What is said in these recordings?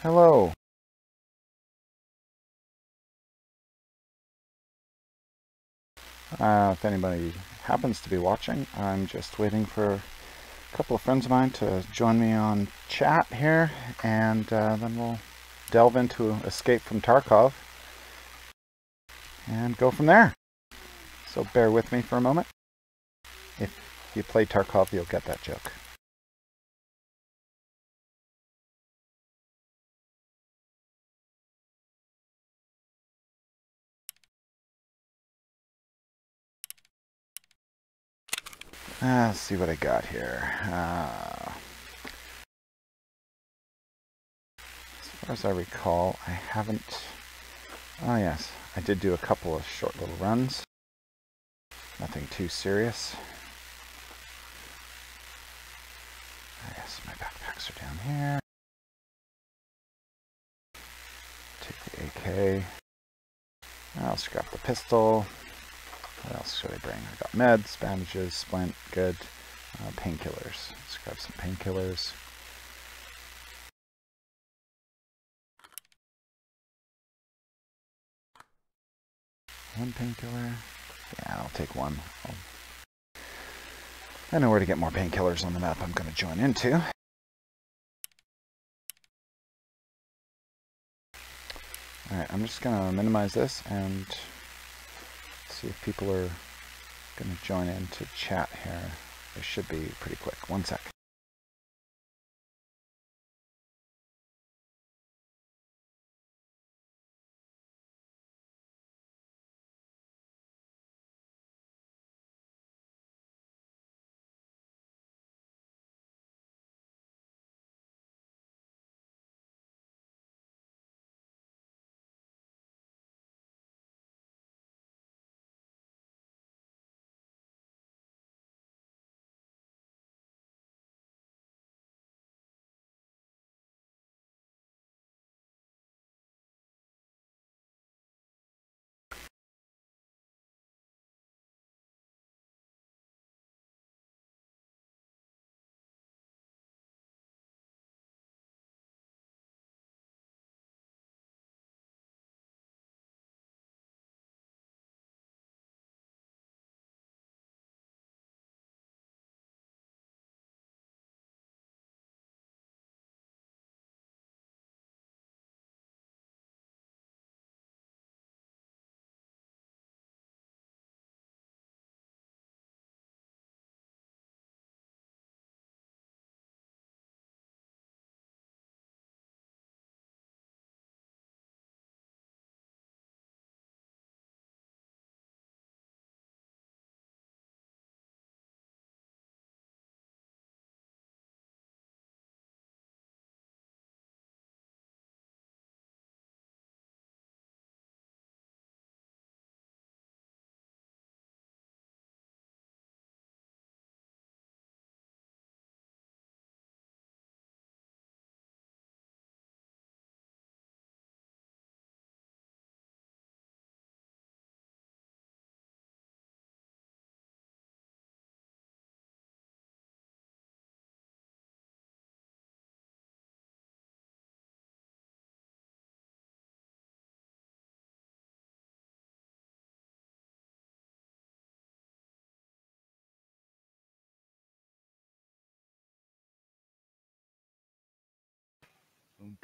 Hello. If anybody happens to be watching, I'm just waiting for a couple of friends of mine to join me on chat here, and then we'll delve into Escape from Tarkov and go from there. So bear with me for a moment. If you play Tarkov, you'll get that joke. Let's see what I got here. As far as I recall, I haven't... Oh yes, I did do a couple of short little runs. Nothing too serious. Yes, my backpacks are down here. Take the AK. I'll scrap the pistol. What else should I bring? I got meds, bandages, splint, good. Painkillers. Let's grab some painkillers. One painkiller. Yeah, I'll take one. I know where to get more painkillers on the map I'm going to join into. Alright, I'm just going to minimize this and see if people are going to join into chat here. It should be pretty quick. One sec.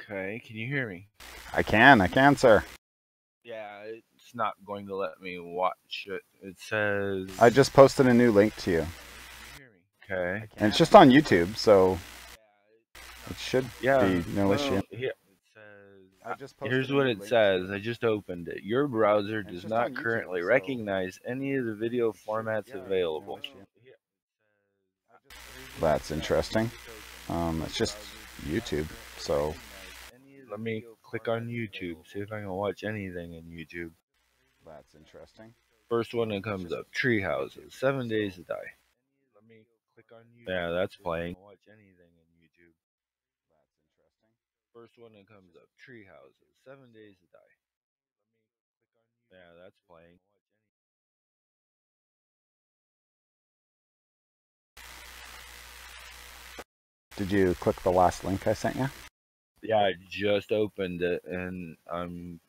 Okay, can you hear me? I can, sir. Yeah, it's not going to let me watch it. It says... I just posted a new link to you. Can you hear me? Okay. And it's just on YouTube, so it should be no issue. Here, here's what it says. I just opened it. Your browser does not currently recognize any of the video formats available. That's interesting. It's just YouTube, so... Let me click on YouTube, see if I can watch anything in YouTube. That's interesting. First one that comes up, Tree Houses, 7 Days to Die. Yeah, that's playing. First one that comes up, Tree Houses, 7 Days to Die. Yeah, that's playing. Did you click the last link I sent you? Yeah, I just opened it and I'm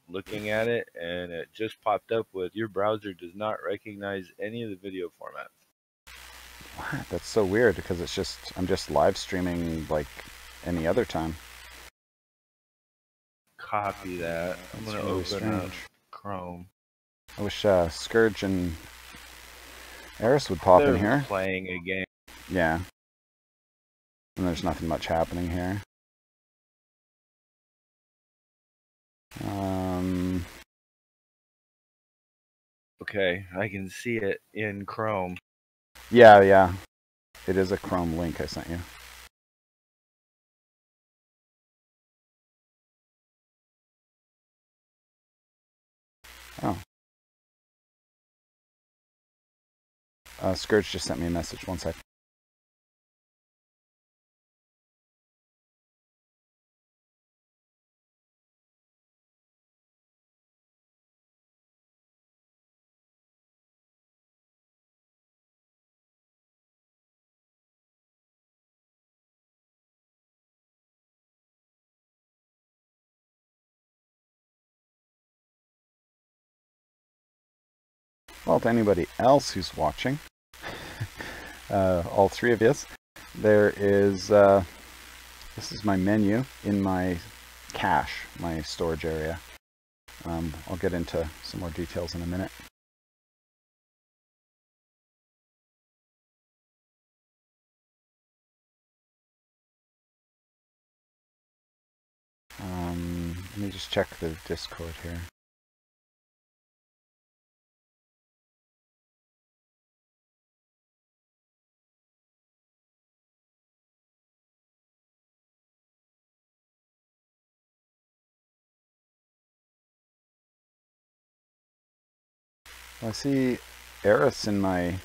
looking at it and it just popped up with your browser does not recognize any of the video formats. What? That's so weird because it's just I'm just live streaming like any other time. Copy that. I'm That's gonna really open up strange. Chrome. I wish Scourge and Eris would pop in They're here. playing a game. Yeah. And there's nothing much happening here. Okay, I can see it in Chrome. Yeah. It is a Chrome link I sent you. Oh. Scourge just sent me a message. One sec. Well, to anybody else who's watching, all three of you, there is, this is my menu in my cache, my storage area. I'll get into some more details in a minute. Let me just check the Discord here. I see Eris in my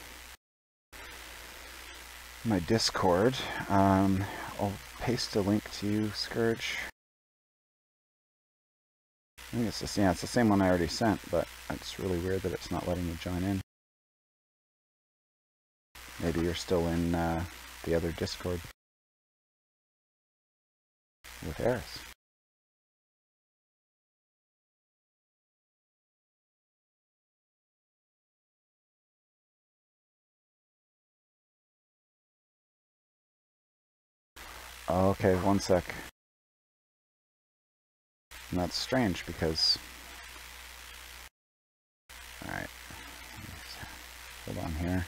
Discord. I'll paste a link to you, Scourge. I think it's it's the same one I already sent, but it's really weird that it's not letting you join in. Maybe you're still in the other Discord with Eris. Okay, one sec. And that's strange because... Alright. Hold on here.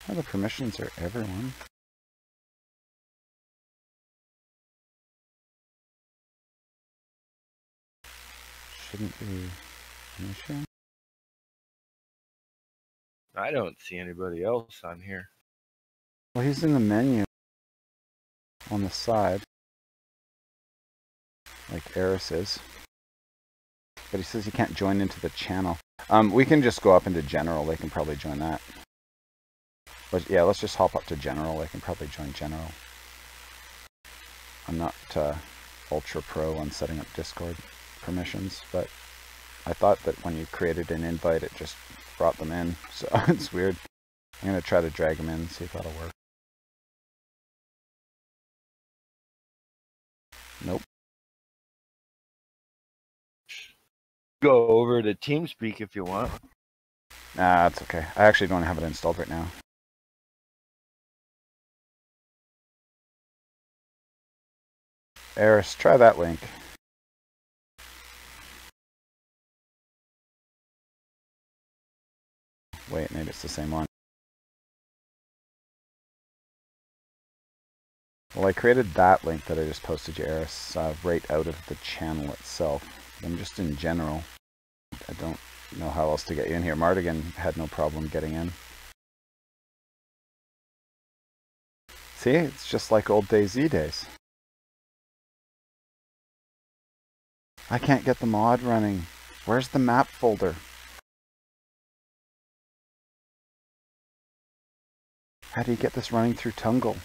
Oh, the permissions are everyone. Shouldn't be an issue. I don't see anybody else on here. Well, he's in the menu on the side, like Eris is. But he says he can't join into the channel. We can just go up into general. They can probably join that. But yeah, let's just hop up to general. They can probably join general. I'm not ultra pro on setting up Discord permissions, but I thought that when you created an invite, it just brought them in. So it's weird. I'm going to try to drag them in, see if that'll work. Nope. Go over to TeamSpeak if you want. Nah, it's okay. I actually don't have it installed right now. Eris, try that link. Wait, maybe it's the same one. Well, I created that link that I just posted you, Eris, right out of the channel itself. I'm just in general. I don't know how else to get you in here. Mardigan had no problem getting in. See, it's just like old DayZ days. I can't get the mod running. Where's the map folder? How do you get this running through Tungle?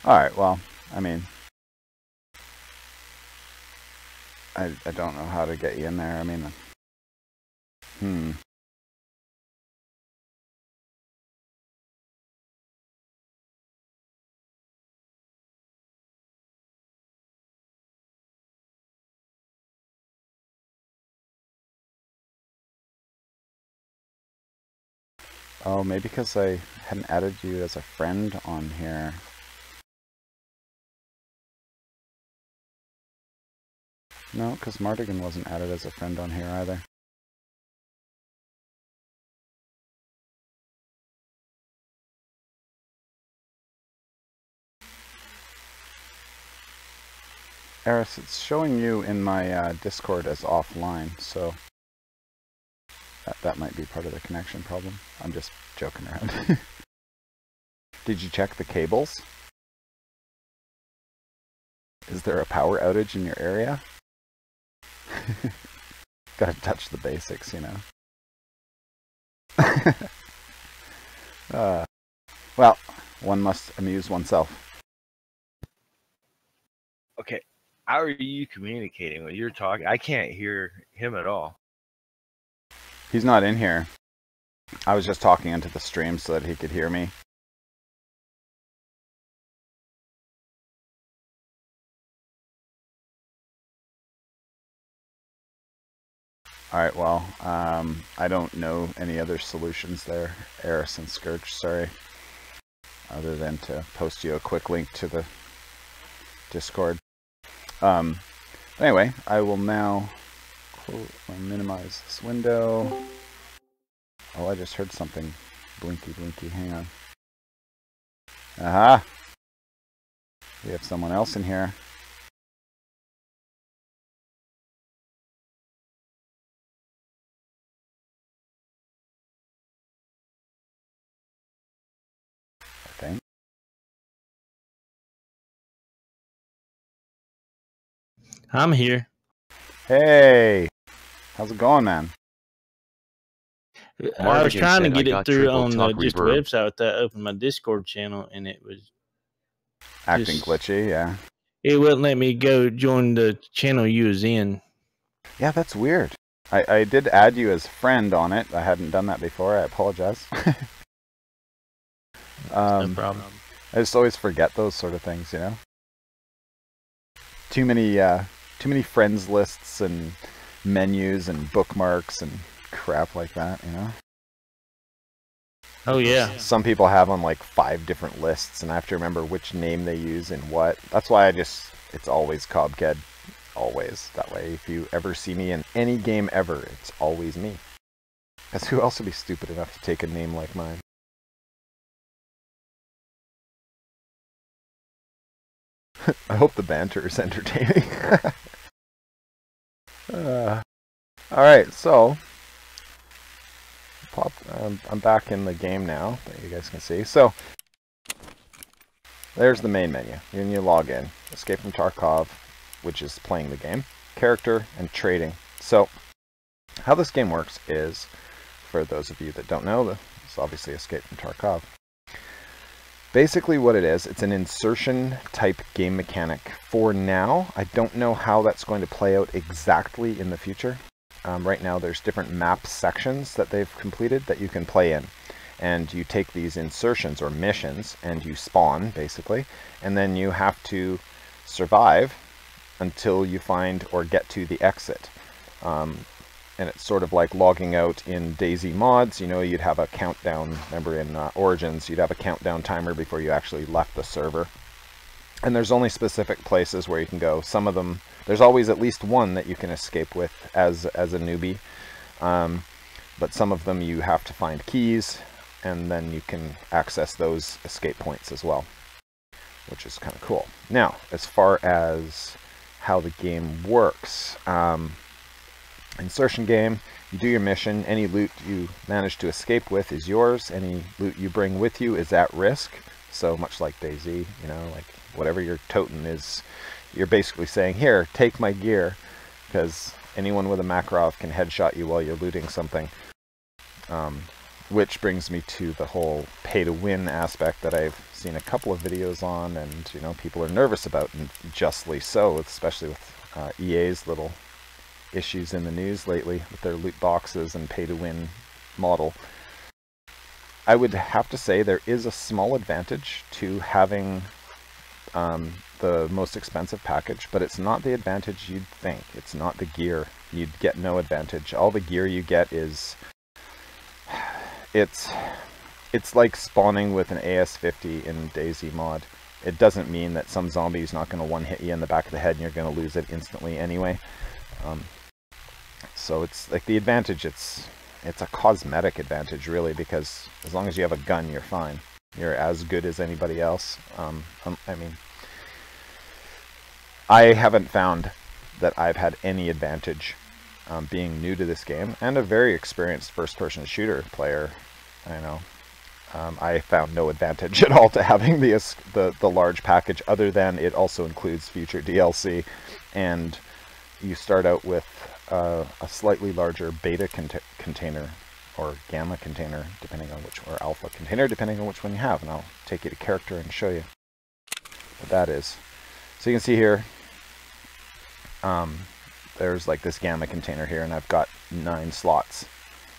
Alright, well, I mean, I don't know how to get you in there. I mean, Oh, maybe because I hadn't added you as a friend on here. No, because Mardigan wasn't added as a friend on here either. Eris, it's showing you in my Discord as offline, so that might be part of the connection problem. I'm just joking around. Did you check the cables? Is there a power outage in your area? Gotta touch the basics, you know. Well, one must amuse oneself. Okay, how are you communicating when you're talking? I can't hear him at all. He's not in here. I was just talking into the stream so that he could hear me. Alright, well, I don't know any other solutions there, Eris and Scourge, sorry. Other than to post you a quick link to the Discord. Anyway, I will now minimize this window. Oh, I just heard something blinky blinky, hang on. Aha! We have someone else in here. I think. I'm here. Hey! How's it going, man? I was trying to get it through on the just website that opened my Discord channel, and it was acting glitchy, yeah. It wouldn't let me go join the channel you was in. Yeah, that's weird. I did add you as friend on it. I hadn't done that before. I apologize. No problem. I just always forget those sort of things, you know. Too many friends lists and menus and bookmarks and crap like that, you know. Oh yeah. Some people have on like 5 different lists, and I have to remember which name they use and what. That's why it's always KOBKED. Always. That way, if you ever see me in any game ever, it's always me. Because who else would be stupid enough to take a name like mine? I hope the banter is entertaining. Alright, so I'm back in the game now, that you guys can see. So there's the main menu. Then you log in. Escape from Tarkov, which is playing the game. Character and trading. So how this game works is, for those of you that don't know, it's obviously Escape from Tarkov. Basically what it is, it's an insertion type game mechanic for now. I don't know how that's going to play out exactly in the future. Right now there's different map sections that they've completed that you can play in. And you take these insertions or missions and you spawn basically, and then you have to survive until you find or get to the exit. And it's sort of like logging out in DayZ mods. You know, you'd have a countdown. Remember in Origins, you'd have a countdown timer before you actually left the server. And there's only specific places where you can go. Some of them, there's always at least one that you can escape with as a newbie. But some of them you have to find keys, and then you can access those escape points as well, which is kind of cool. Now, as far as how the game works, insertion game, you do your mission. Any loot you manage to escape with is yours. Any loot you bring with you is at risk. So much like DayZ, you know, like whatever your totem is, you're basically saying, here, take my gear, because anyone with a Makarov can headshot you while you're looting something. which brings me to the whole pay-to-win aspect that I've seen a couple of videos on, and you know, people are nervous about, and justly so, especially with EA's little issues in the news lately with their loot boxes and pay-to-win model. I would have to say there is a small advantage to having the most expensive package, but it's not the advantage you'd think. It's not the gear. You'd get no advantage. All the gear you get is... It's like spawning with an AS-50 in DayZ mod. It doesn't mean that some zombie's not going to one-hit you in the back of the head and you're going to lose it instantly anyway. So it's like the advantage, it's a cosmetic advantage really, because as long as you have a gun, you're fine. You're as good as anybody else. I mean, I haven't found that I've had any advantage being new to this game, and a very experienced first-person shooter player. I know I found no advantage at all to having the large package, other than it also includes future DLC, and you start out with a slightly larger beta container or gamma container, depending on which, or alpha container, depending on which one you have, and I'll take you to character and show you what that is. So you can see here, there's like this gamma container here, and I've got 9 slots.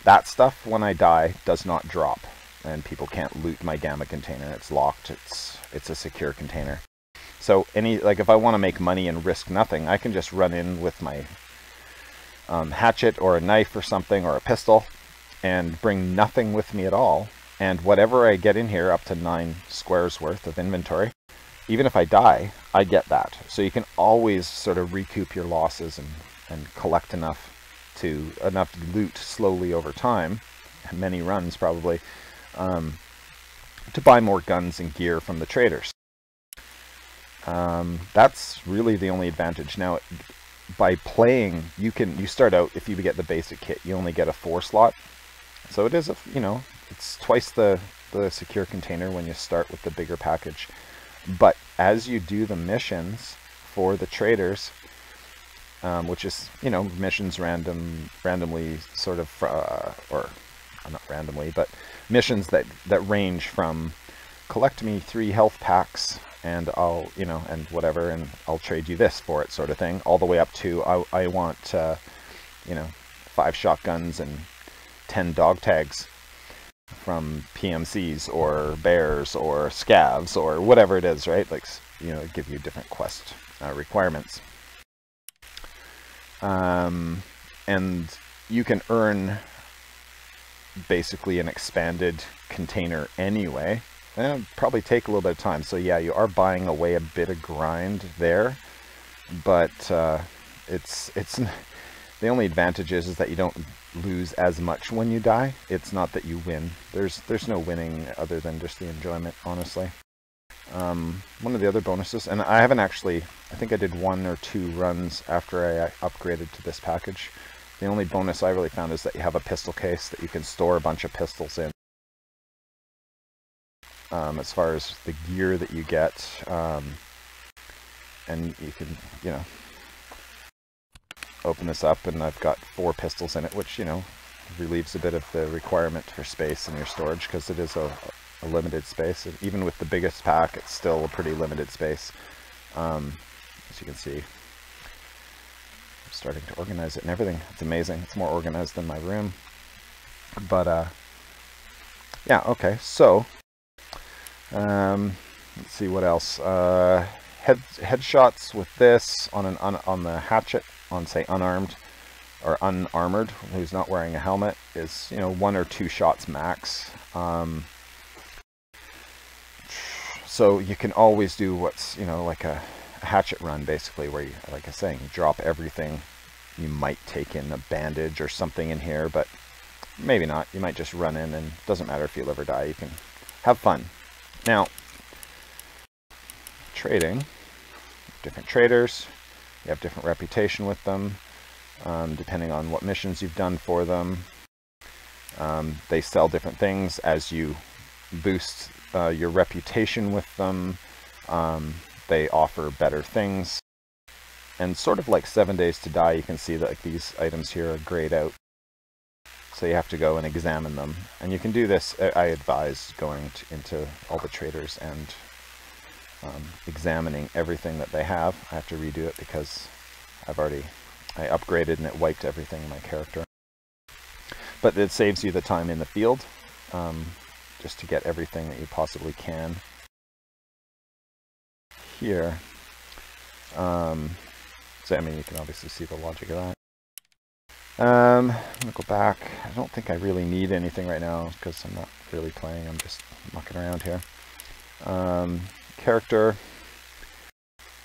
That stuff, when I die, does not drop, and people can't loot my gamma container. It's locked. It's a secure container. So if I want to make money and risk nothing, I can just run in with my hatchet or a knife or something, or a pistol, and bring nothing with me at all. And whatever I get in here, up to 9 squares worth of inventory, even if I die, I get that. So you can always sort of recoup your losses and collect enough loot slowly over time, many runs probably, to buy more guns and gear from the traders. That's really the only advantage. Now, by playing, you start out, if you get the basic kit, you only get a 4 slot. So it is it's twice the secure container when you start with the bigger package. But as you do the missions for the traders, which is, missions randomly sort of, or not randomly, but missions that range from collect me 3 health packs and I'll, and whatever, and I'll trade you this for it, sort of thing, all the way up to I want, 5 shotguns and 10 dog tags from PMCs or bears or scavs or whatever it is, right? Like, give you different quest requirements. And you can earn basically an expanded container anyway. It'll probably take a little bit of time. So yeah, you are buying away a bit of grind there, but it's the only advantage is that you don't lose as much when you die. It's not that you win. There's no winning other than just the enjoyment, honestly. One of the other bonuses, and I haven't actually, I think I did 1 or 2 runs after I upgraded to this package. The only bonus I really found is that you have a pistol case that you can store a bunch of pistols in. As far as the gear that you get, and you can, open this up, and I've got 4 pistols in it, which, relieves a bit of the requirement for space in your storage, because it is a limited space. Even with the biggest pack, it's still a pretty limited space. As you can see, I'm starting to organize it and everything. It's amazing. It's more organized than my room. But yeah, okay. So let's see what else. Headshots with this on the hatchet, on say unarmed or unarmored, who's not wearing a helmet, is 1 or 2 shots max. So you can always do what's, like a hatchet run, basically, where you, like I was saying, drop everything. You might take in a bandage or something in here, but maybe not. You might just run in, and it doesn't matter if you live or die. You can have fun. Now, trading, different traders, you have different reputation with them, depending on what missions you've done for them. They sell different things as you boost your reputation with them. They offer better things, and sort of like 7 Days to Die, you can see that these items here are grayed out. So you have to go and examine them. And you can do this, I advise going into all the traders and examining everything that they have. I have to redo it because I upgraded and it wiped everything in my character. But it saves you the time in the field, just to get everything that you possibly can. Here, so I mean, you can obviously see the logic of that. I'm gonna go back. I don't think I really need anything right now because I'm not really playing. I'm just mucking around here. Character.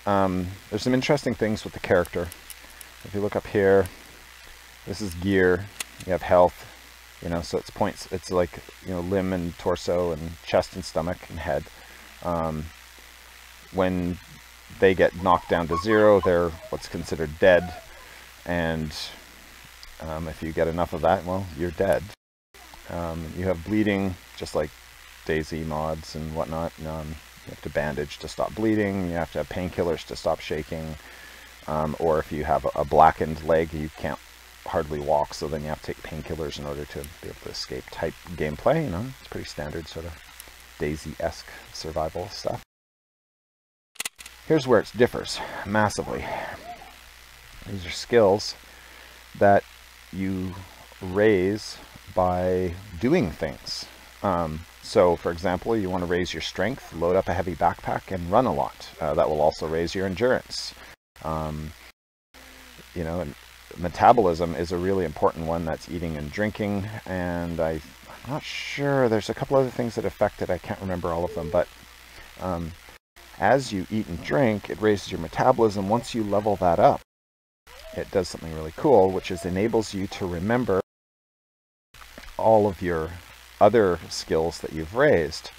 There's some interesting things with the character. If you look up here, this is gear. You have health. You know, so it's points. It's like, you know, limb and torso and chest and stomach and head. When they get knocked down to 0, they're what's considered dead. And if you get enough of that, well, you're dead. You have bleeding, just like Daisy mods and whatnot. You have to bandage to stop bleeding. You have to have painkillers to stop shaking. Or if you have a blackened leg, you can't hardly walk, so then you have to take painkillers in order to be able to escape type gameplay. You know, it's pretty standard sort of Daisy-esque survival stuff. Here's where it differs massively. These are skills that you raise by doing things. So, for example, you want to raise your strength, load up a heavy backpack, and run a lot. That will also raise your endurance. You know, and metabolism is a really important one. That's eating and drinking, and I'm not sure. There's a couple other things that affect it. I can't remember all of them, but as you eat and drink, it raises your metabolism. Once you level that up, it does something really cool, which is enables you to remember all of your other skills that you've raised.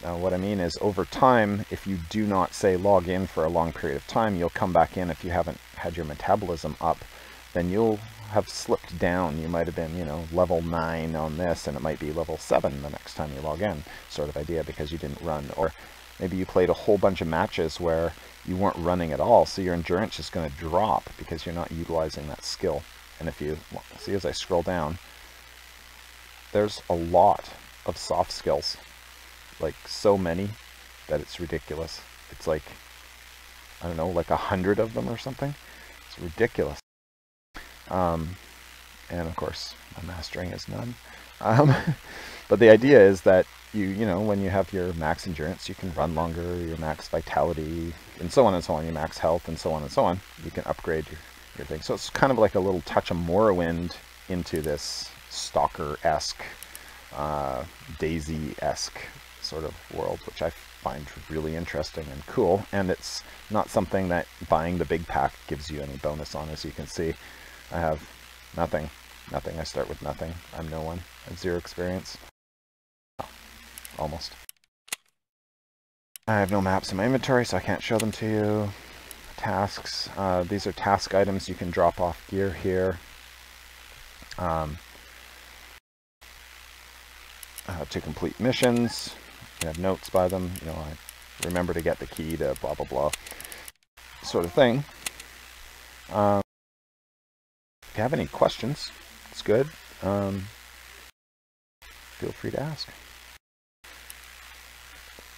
What I mean is, over time, if you do not, say, log in for a long period of time, you'll come back in. If you haven't had your metabolism up, then you'll have slipped down. You might have been, you know, level 9 on this, and it might be level 7 the next time you log in, sort of idea, because you didn't run. Or maybe you played a whole bunch of matches where you weren't running at all, so your endurance is going to drop because you're not utilizing that skill. And if you see, as I scroll down, there's a lot of soft skills, like so many that it's ridiculous. It's like, I don't know, like 100 of them or something. It's ridiculous. And of course, my mastering is none. But the idea is that you know, when you have your max endurance, you can run longer, your max vitality, and so on and so on, your max health, and so on and so on. You can upgrade your thing. So it's kind of like a little touch of Morrowind into this Stalker-esque, Daisy-esque sort of world, which I find really interesting and cool. And it's not something that buying the big pack gives you any bonus on. As you can see, I have nothing. I start with nothing. I'm no one. I have 0 experience. Almost. I have no maps in my inventory, so I can't show them to you. Tasks. These are task items. You can drop off gear here. To complete missions. You can have notes by them. You know, I remember to get the key to blah blah blah, sort of thing. If you have any questions, it's good. Feel free to ask.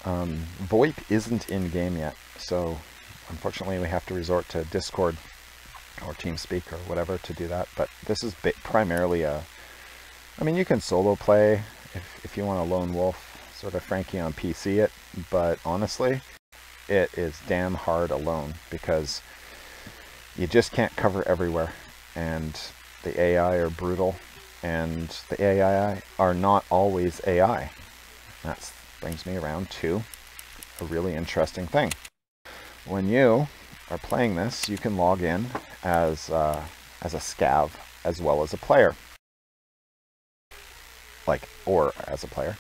VoIP isn't in game yet, so unfortunately we have to resort to Discord or TeamSpeak or whatever to do that. But this is primarily I mean, you can solo play if you want a lone wolf, sort of Frankie on PC it, but honestly, it is damn hard alone because you just can't cover everywhere, and the AI are brutal, and the AI are not always AI. That brings me around to a really interesting thing. When you are playing this, you can log in as a scav as well as a player. Or as a player.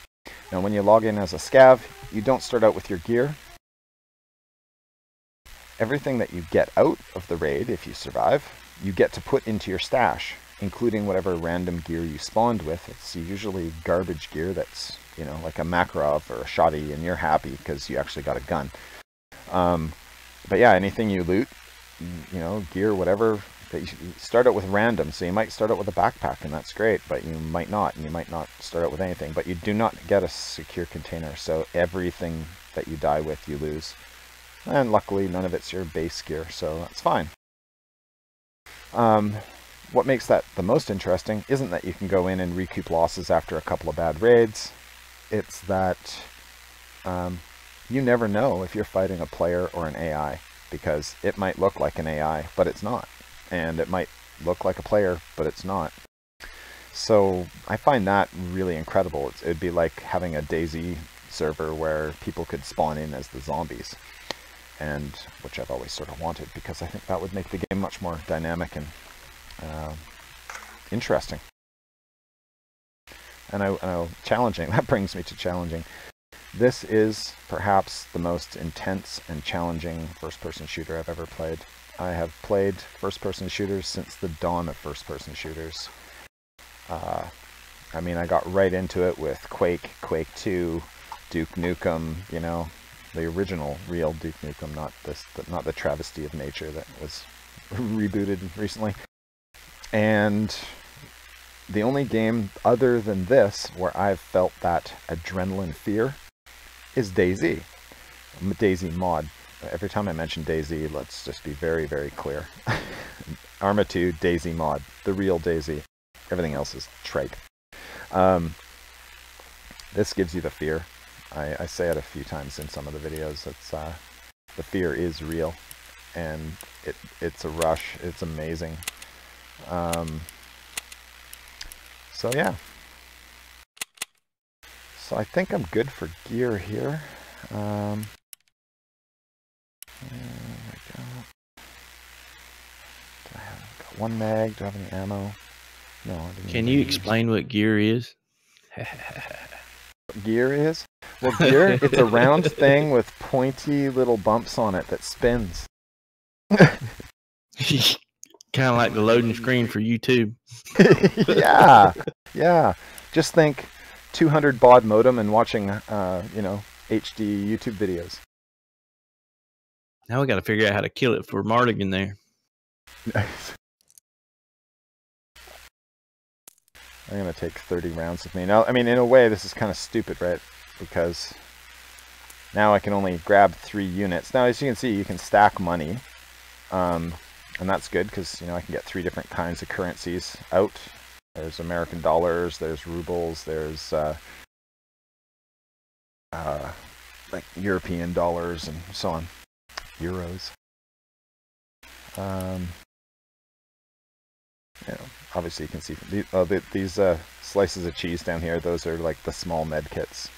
Now when you log in as a scav, you don't start out with your gear. Everything that you get out of the raid, if you survive, you get to put into your stash, including whatever random gear you spawned with. It's usually garbage gear that's, you know, like a Makarov or a Shoddy, and you're happy because you actually got a gun. But yeah, anything you loot, you know, gear, whatever, that you start out with random. So you might start out with a backpack, and that's great, but you might not, and you might not start out with anything. But you do not get a secure container, so everything that you die with, you lose. And luckily, none of it's your base gear, so that's fine. What makes that the most interesting isn't that you can go in and recoup losses after a couple of bad raids. It's that you never know if you're fighting a player or an AI, because it might look like an AI, but it's not. And it might look like a player, but it's not. So I find that really incredible. It'd be like having a DayZ server where people could spawn in as the zombies, and which I've always sort of wanted, because I think that would make the game much more dynamic and interesting. And I challenging. That brings me to challenging. This is perhaps the most intense and challenging first-person shooter I've ever played. I have played first-person shooters since the dawn of first-person shooters. I mean, I got right into it with Quake, Quake 2, Duke Nukem, you know, the original real Duke Nukem, not the travesty of nature that was rebooted recently. And the only game other than this where I've felt that adrenaline fear is DayZ. I'm a DayZ mod. Every time I mention DayZ, let's just be very, very clear. Arma 2, DayZ mod. The real DayZ. Everything else is trite. This gives you the fear. I say it a few times in some of the videos. It's the fear is real, and it's a rush. It's amazing. So yeah. So I think I'm good for gear here. There we go. Do I have got one mag? Do I have any ammo? No, I didn't. Can you explain what gear is? What gear is? Well, gear, it's a round thing with pointy little bumps on it that spins. Kind of like the loading screen for YouTube. Yeah, yeah. Just think 200 baud modem and watching, you know, HD YouTube videos. Now we got to figure out how to kill it for Mardigan there. Nice. I'm going to take 30 rounds with me. Now, I mean, in a way, this is kind of stupid, right? Because now I can only grab 3 units. Now, as you can see, you can stack money. And that's good because, you know, I can get 3 different kinds of currencies out. There's American dollars, there's rubles, there's like European dollars and so on. Euros. You know, obviously you can see these slices of cheese down here, those are like the small med kits.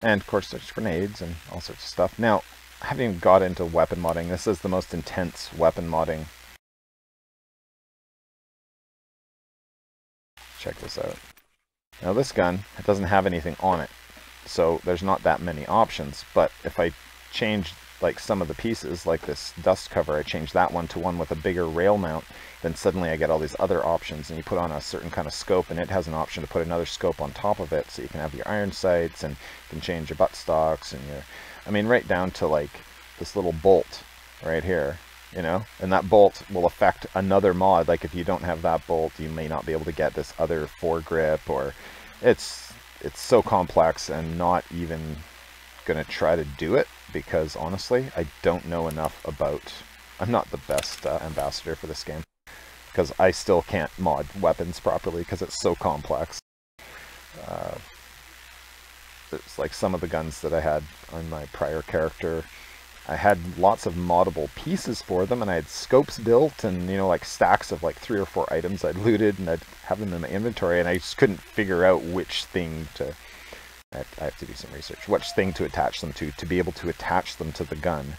And of course there's grenades and all sorts of stuff. Now, having got into weapon modding, this is the most intense weapon modding. Check this out. Now this gun, it doesn't have anything on it, so there's not that many options. But if I change like some of the pieces, like this dust cover, I change that one to one with a bigger rail mount, then suddenly I get all these other options, and you put on a certain kind of scope, and it has an option to put another scope on top of it, so you can have your iron sights, and you can change your buttstocks, and your, I mean, right down to like this little bolt right here, you know, and that bolt will affect another mod. Like if you don't have that bolt, you may not be able to get this other foregrip, or it's so complex, and not even gonna try to do it because honestly I don't know enough about, I'm not the best ambassador for this game because I still can't mod weapons properly because it's so complex. It's like some of the guns that I had on my prior character, I had lots of moddable pieces for them, and I had scopes built, and you know, like stacks of like 3 or 4 items I'd looted, and I'd have them in my inventory, and I just couldn't figure out which thing to, I have to do some research, which thing to attach them to be able to attach them to the gun.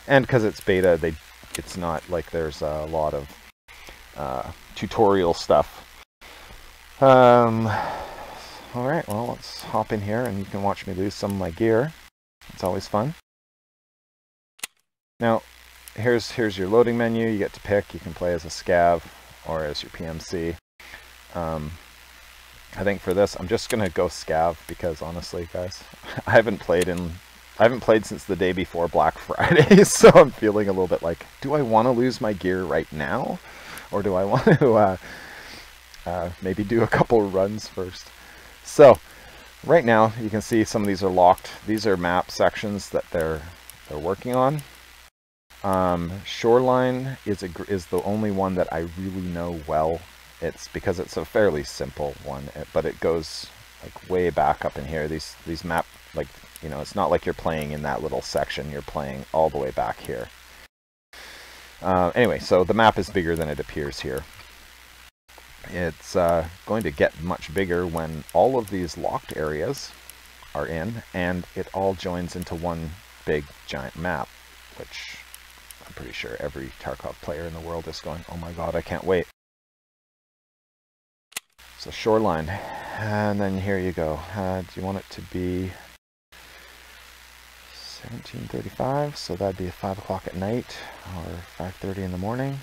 And because it's beta, it's not like there's a lot of tutorial stuff. Alright, well, let's hop in here and you can watch me lose some of my gear. It's always fun. Now, here's your loading menu. You get to pick. You can play as a scav or as your PMC. I think for this, I'm just going to go scav because honestly, guys, I haven't played in I haven't played since the day before Black Friday, so I'm feeling a little bit like, do I want to lose my gear right now? Or do I want to maybe do a couple runs first? So, right now, you can see some of these are locked. These are map sections that they're working on. Shoreline is the only one that I really know well. It's because it's a fairly simple one, but it goes like way back up in here. These map, like, you know, it's not like you're playing in that little section. You're playing all the way back here. Anyway, so the map is bigger than it appears here. It's going to get much bigger when all of these locked areas are in, and it all joins into one big giant map, which I'm pretty sure every Tarkov player in the world is going, oh my god, I can't wait. So Shoreline, and then here you go. Do you want it to be 17:35? So that'd be 5 o'clock at night, or 5:30 in the morning.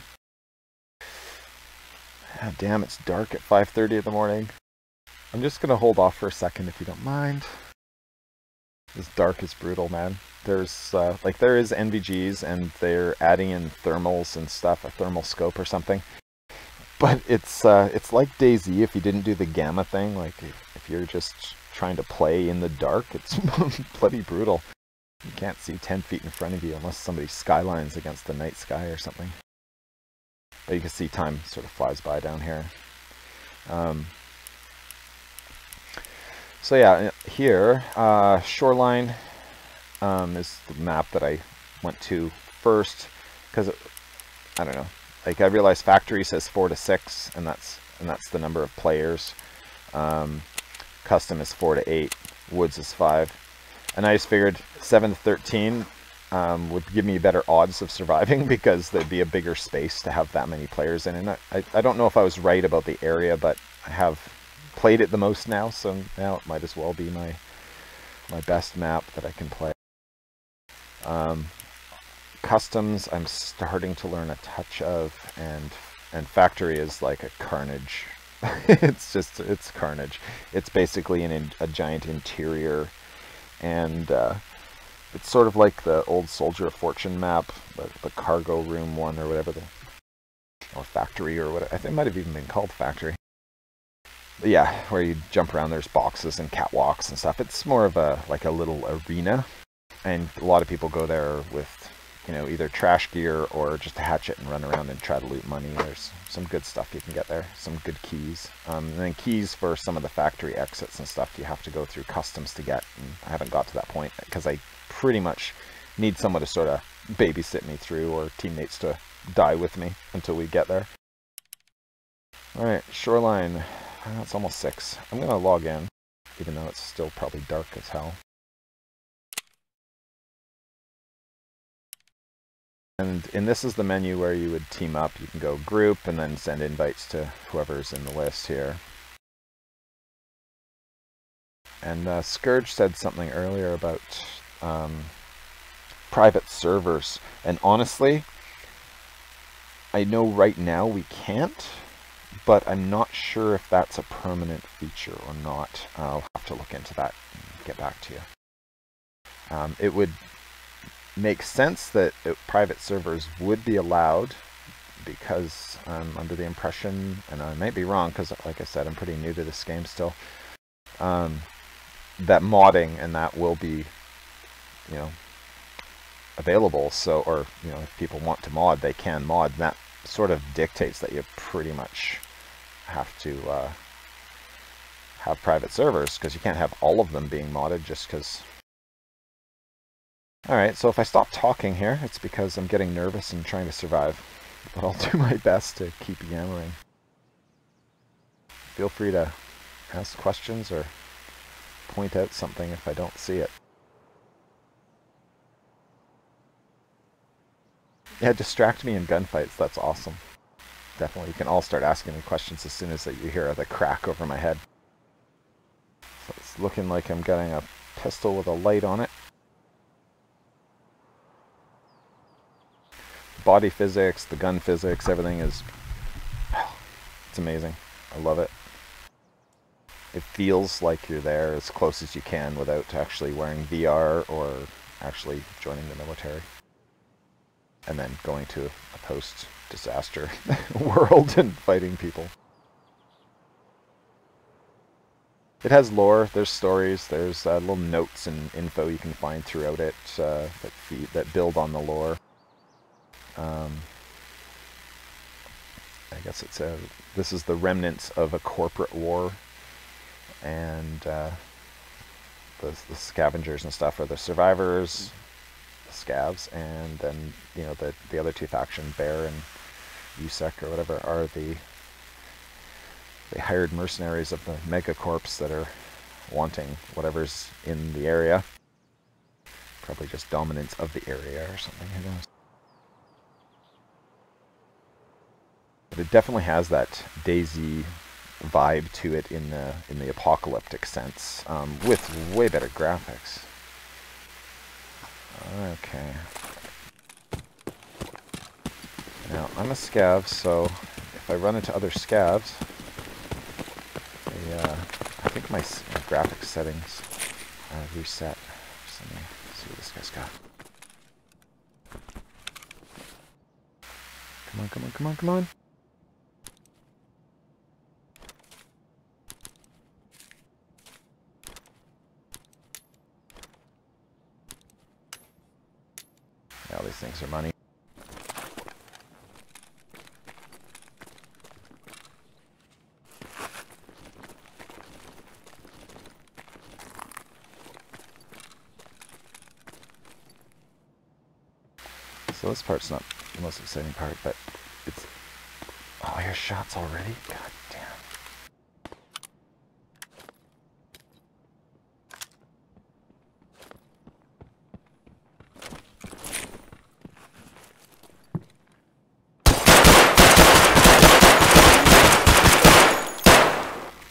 Ah, damn, it's dark at 5:30 in the morning. I'm just gonna hold off for a second if you don't mind. This dark is brutal, man. There's like, there is NVGs and they're adding in thermals and stuff, a thermal scope or something. But it's like DayZ if you didn't do the gamma thing. Like if you're just trying to play in the dark, it's bloody brutal. You can't see 10 feet in front of you unless somebody skylines against the night sky or something. But you can see time sort of flies by down here. So yeah, here, Shoreline is the map that I went to first, because I don't know. Like, I realized Factory says 4 to 6, and that's the number of players. Custom is 4 to 8. Woods is 5. And I just figured 7 to 13 would give me better odds of surviving, because there'd be a bigger space to have that many players in. And I don't know if I was right about the area, but I have played it the most now, so now it might as well be my best map that I can play. Customs, I'm starting to learn a touch of, and Factory is like a carnage. it's carnage. It's basically a giant interior, and it's sort of like the old Soldier of Fortune map, the cargo room one or whatever, or Factory or whatever. I think it might have even been called Factory. But yeah, where you jump around, there's boxes and catwalks and stuff. It's more of like a little arena, and a lot of people go there with, you know, either trash gear or just a hatchet and run around and try to loot money. There's some good stuff you can get there, some good keys. And then keys for some of the factory exits and stuff you have to go through customs to get. And I haven't got to that point because I pretty much need someone to sort of babysit me through, or teammates to die with me until we get there. Alright, Shoreline. It's almost 6. I'm going to log in, even though it's still probably dark as hell. And this is the menu where you would team up. You can go group and then send invites to whoever's in the list here. And Scourge said something earlier about private servers. And honestly, I know right now we can't, but I'm not sure if that's a permanent feature or not. I'll have to look into that and get back to you. It would make sense that private servers would be allowed, because I'm under the impression, and I might be wrong because, like I said, I'm pretty new to this game still, that modding and that will be, you know, available. So, or, you know, if people want to mod, they can mod. That sort of dictates that you pretty much have to have private servers, because you can't have all of them being modded just because. Alright, so if I stop talking here, it's because I'm getting nervous and trying to survive. But I'll do my best to keep yammering. Feel free to ask questions or point out something if I don't see it. Yeah, distract me in gunfights, that's awesome. Definitely, you can all start asking me questions as soon as you hear the crack over my head. So it's looking like I'm getting a pistol with a light on it. Body physics, the gun physics, everything is, it's amazing. I love it. It feels like you're there as close as you can without actually wearing VR or actually joining the military. And then going to a post-disaster world and fighting people. It has lore, there's stories, there's little notes and info you can find throughout it that build on the lore. I guess it's this is the remnants of a corporate war, and the scavengers and stuff are the survivors, the scavs, and then the other two factions, Bear and USEC or whatever, are the hired mercenaries of the megacorps that are wanting whatever's in the area. Probably just dominance of the area or something, who knows. But it definitely has that DayZ vibe to it in the apocalyptic sense, with way better graphics. Okay. Now I'm a scav, so if I run into other scavs, I think my graphics settings reset. So let me see what this guy's got. Come on, come on, come on, come on. Now these things are money. So this part's not the most exciting part, but it's... Oh, I hear shots already? God damn.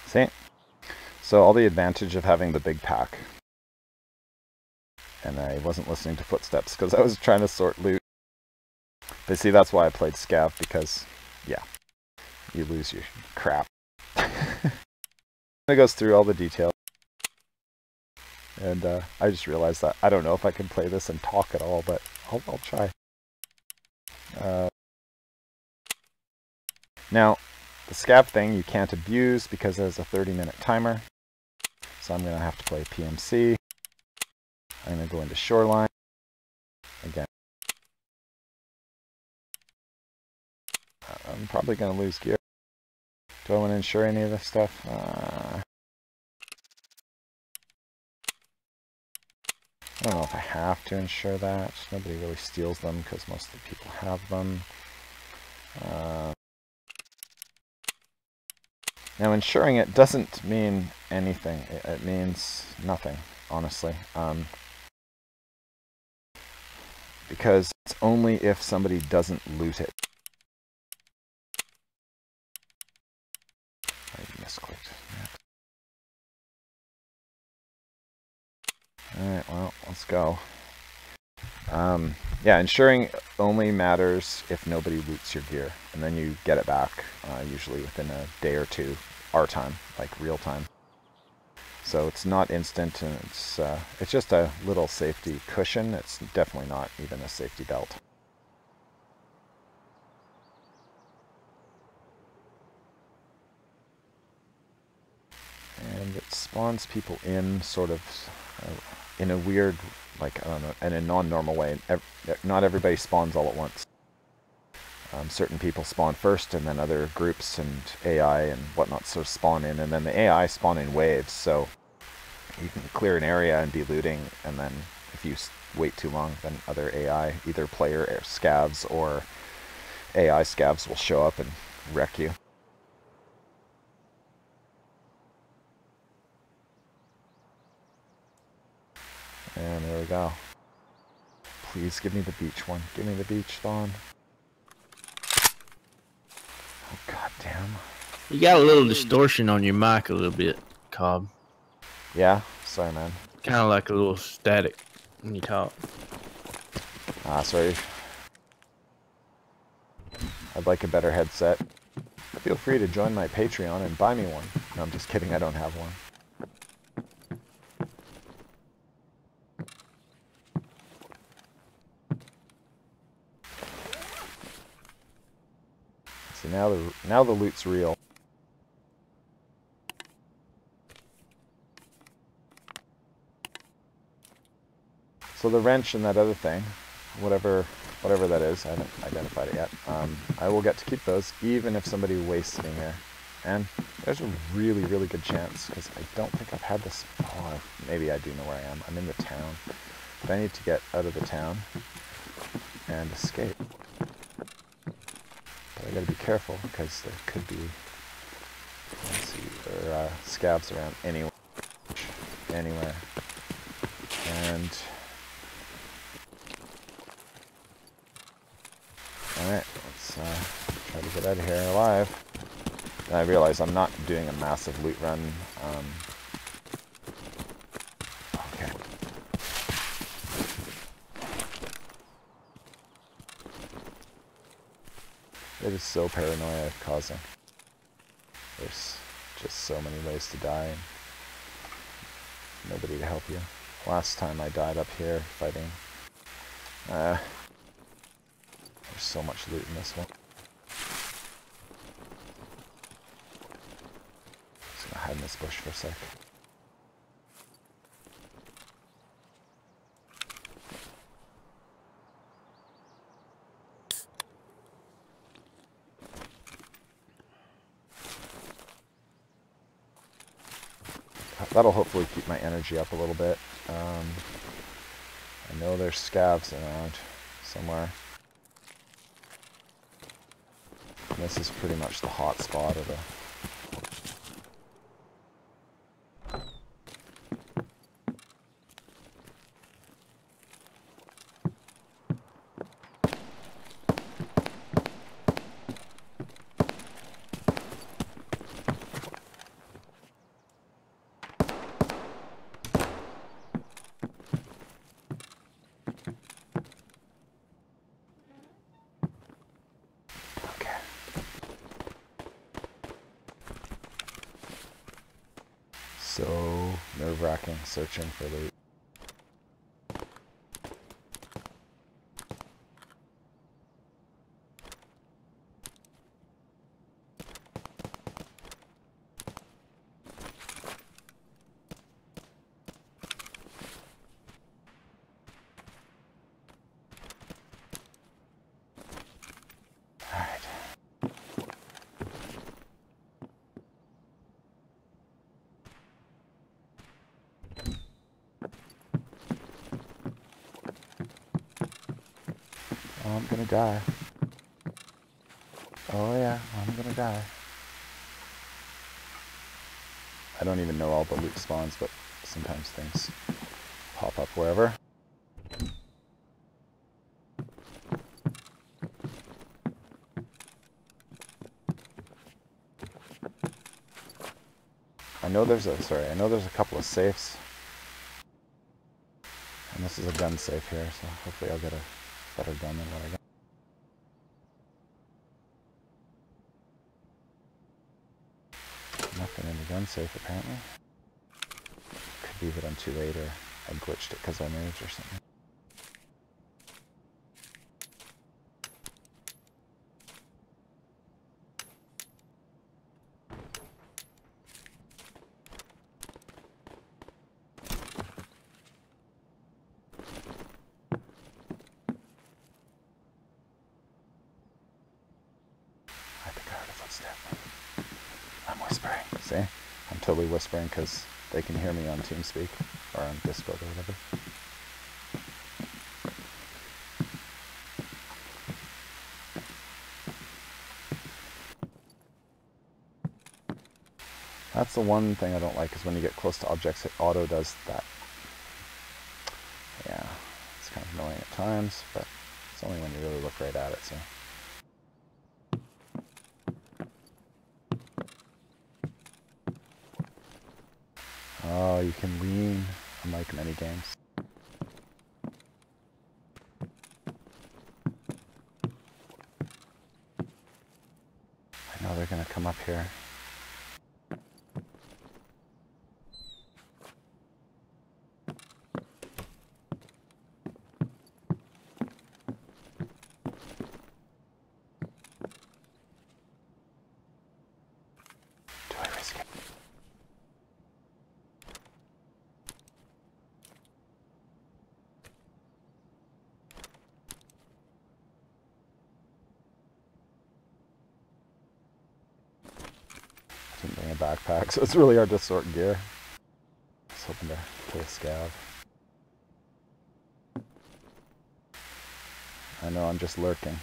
See? So all the advantage of having the big pack. And I wasn't listening to footsteps because I was trying to sort loot. But see, that's why I played Scav, because, yeah, you lose your crap. It goes through all the details. And I just realized that I don't know if I can play this and talk at all, but I'll try. Now, the Scav thing you can't abuse because there's a 30-minute timer. So I'm going to have to play PMC. I'm going to go into Shoreline. Again. I'm probably going to lose gear. Do I want to insure any of this stuff? I don't know if I have to insure that. Nobody really steals them because most of the people have them. Now, insuring it doesn't mean anything. It means nothing, honestly. Because it's only if somebody doesn't loot it. I misclicked. Alright, well, let's go. Yeah, insuring only matters if nobody loots your gear. And then you get it back, usually within a day or two, our time, like real time. So it's not instant, and it's just a little safety cushion. It's definitely not even a safety belt. And it spawns people in sort of in a weird, like, I don't know, in a non-normal way. Not everybody spawns all at once. Certain people spawn first, and then other groups and AI and whatnot sort of spawn in, and then the AI spawn in waves, so you can clear an area and be looting, and then if you wait too long, then other AI, either player or scavs or AI scavs, will show up and wreck you. And there we go. Please give me the beach one. Give me the beach, Thon. Oh, god damn. You got a little distortion on your mic a little bit, Cobb. Yeah? Sorry, man. Kind of like a little static when you talk. Ah, sorry. I'd like a better headset. Feel free to join my Patreon and buy me one. No, I'm just kidding. I don't have one. See, now the loot's real. So the wrench and that other thing, whatever that is, I haven't identified it yet. I will get to keep those, even if somebody wastes me here. And there's a really, really good chance, because I don't think I've had this. Oh, maybe I do know where I am. I'm in the town. But I need to get out of the town and escape. But I gotta be careful, because there could be, let's see, there are scabs around anywhere. And alright, let's try to get out of here alive. And I realize I'm not doing a massive loot run. Okay. It is so paranoia causing. There's just so many ways to die and nobody to help you. Last time I died up here fighting. There's so much loot in this one. Just gonna hide in this bush for a sec. That'll hopefully keep my energy up a little bit. I know there's scavs around somewhere. And this is pretty much the hot spot of the... So nerve-wracking searching for loot. Oh, I'm gonna die. Oh yeah, I'm gonna die. I don't even know all the loot spawns, but sometimes things pop up wherever. I know there's a couple of safes. And this is a gun safe here, so hopefully I'll get a better gun than what I got. Nothing in the gun safe apparently. Could be that I'm too late or I glitched it because I moved or something. I'm whispering. See? I'm totally whispering because they can hear me on TeamSpeak or on Discord or whatever. That's the one thing I don't like, is when you get close to objects, it auto does that. Yeah, it's kind of annoying at times, but it's only when you really look right at it, so. Oh, you can lean, unlike many games. I know they're gonna come up here. backpack, so it's really hard to sort gear. Just hoping to kill a scav. I know I'm just lurking.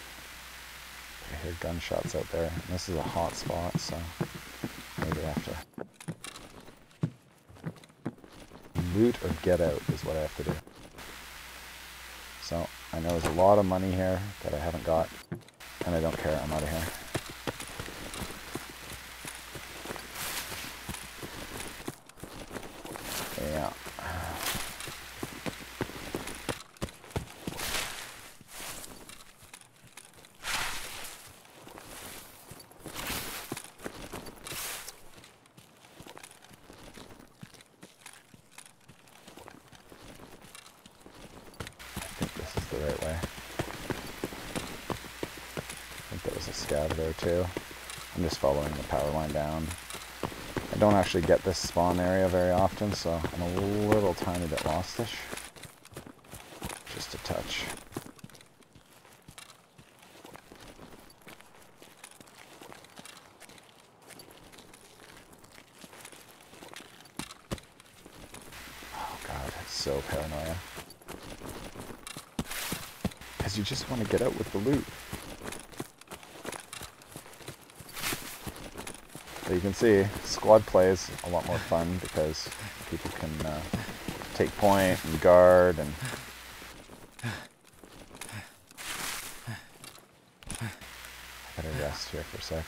I hear gunshots out there. And this is a hot spot, so maybe I have to loot or get out is what I have to do. So I know there's a lot of money here that I haven't got, and I don't care. I'm out of here. Yeah. The right way. I think there was a scav there too. I'm just following the power line down. I don't actually get this spawn area very often, so I'm a little tiny bit lostish. Just a touch. Oh god, it's so paranoia. You just want to get out with the loot. But you can see, squad play is a lot more fun because people can take point and guard and... I gotta rest here for a sec.